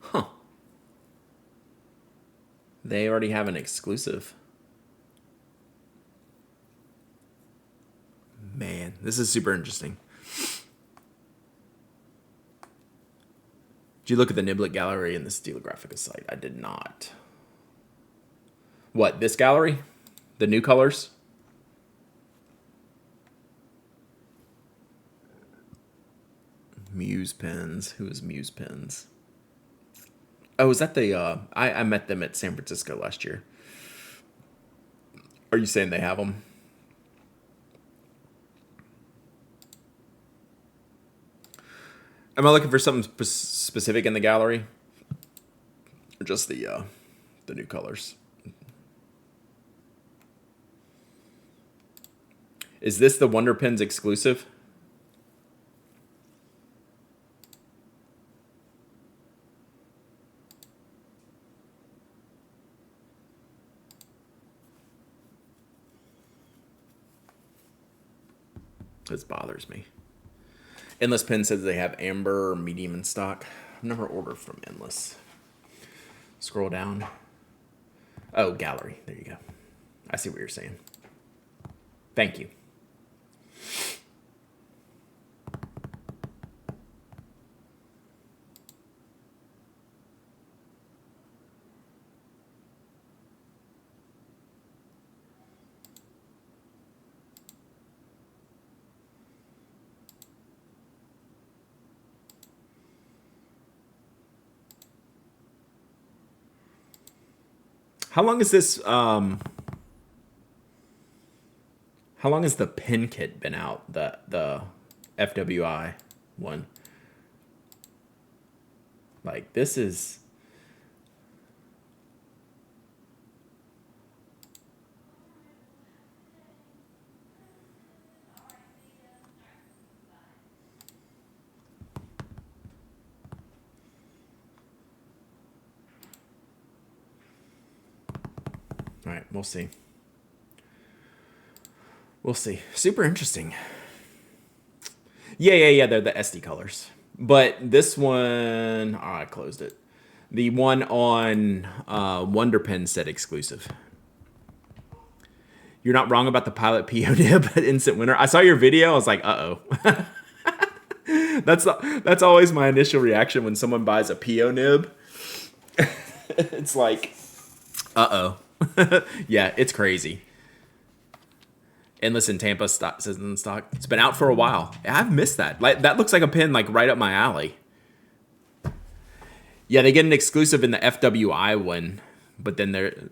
Huh. They already have an exclusive. Man, this is super interesting. Did you look at the Niblet gallery in the Steelographica site? I did not. What, this gallery? The new colors? Muse Pens. Who is Muse Pens? Oh, is that the... I met them at San Francisco last year. Are you saying they have them? Am I looking for something specific in the gallery? Or just the new colors? Is this the Wonder Pens exclusive? This bothers me. Endless Pen says they have amber or medium in stock. I've never ordered from Endless. Scroll down. Oh, gallery. There you go. I see what you're saying. Thank you. How long is this? How long has the pen kit been out? The FWI one. Like this is. All right, we'll see. We'll see. Super interesting. Yeah. They're the SD colors. But this one, oh, I closed it. The one on Wonder Pen said exclusive. You're not wrong about the Pilot PO nib at Instant Winner. I saw your video. I was like, uh-oh. That's always my initial reaction when someone buys a PO nib. It's like, uh-oh. Yeah, it's crazy. Endless in Tampa says in stock. It's been out for a while. I've missed that. Like that looks like a pin like right up my alley. Yeah, they get an exclusive in the FWI one, but then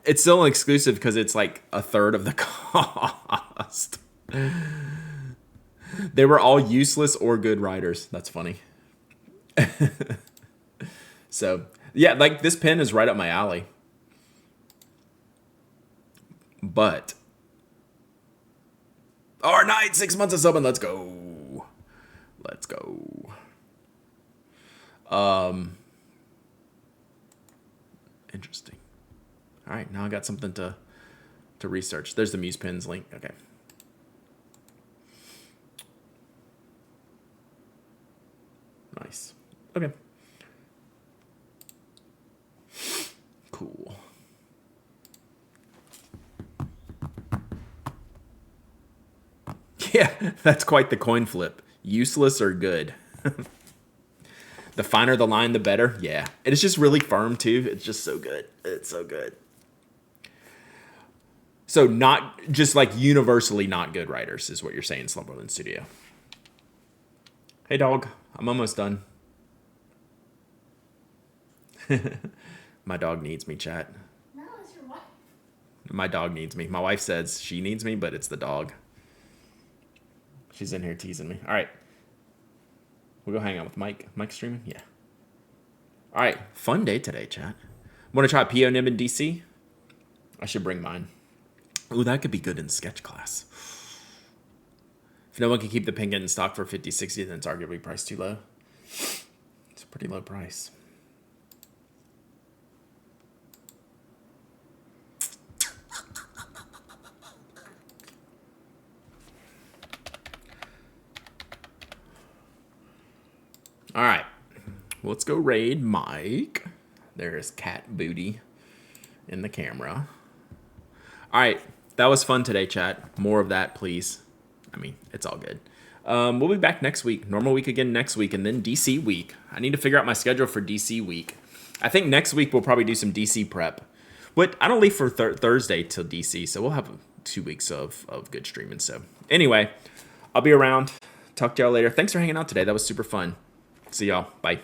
it's still an exclusive because it's like a third of the cost. They were all useless or good riders. That's funny. So yeah, like this pin is right up my alley. But R9, 6 months of subbing. Let's go. Interesting. All right, now I got something to research. There's the Muse Pins link. Okay. Nice. Okay. Cool. Yeah, that's quite the coin flip. Useless or good. The finer the line, the better. Yeah. And it's just really firm, too. It's just so good. It's so good. So not just like universally not good writers is what you're saying, Slumberland Studio. Hey, dog. I'm almost done. My dog needs me, chat. No, it's your wife. My dog needs me. My wife says she needs me, but it's the dog. She's in here teasing me. All right. We'll go hang out with Mike. Mike's streaming? Yeah. All right. Fun day today, chat. Want to try PO Nib in DC? I should bring mine. Ooh, that could be good in sketch class. If no one can keep the pin in stock for 50, 60, then it's arguably priced too low. It's a pretty low price. All right, let's go raid Mike. There's Cat Booty in the camera. All right, that was fun today, chat. More of that, please. I mean, it's all good. We'll be back next week. Normal week again next week, and then DC week. I need to figure out my schedule for DC week. I think next week we'll probably do some DC prep. But I don't leave for Thursday till DC, so we'll have 2 weeks of good streaming. So anyway, I'll be around. Talk to y'all later. Thanks for hanging out today. That was super fun. See y'all. Bye.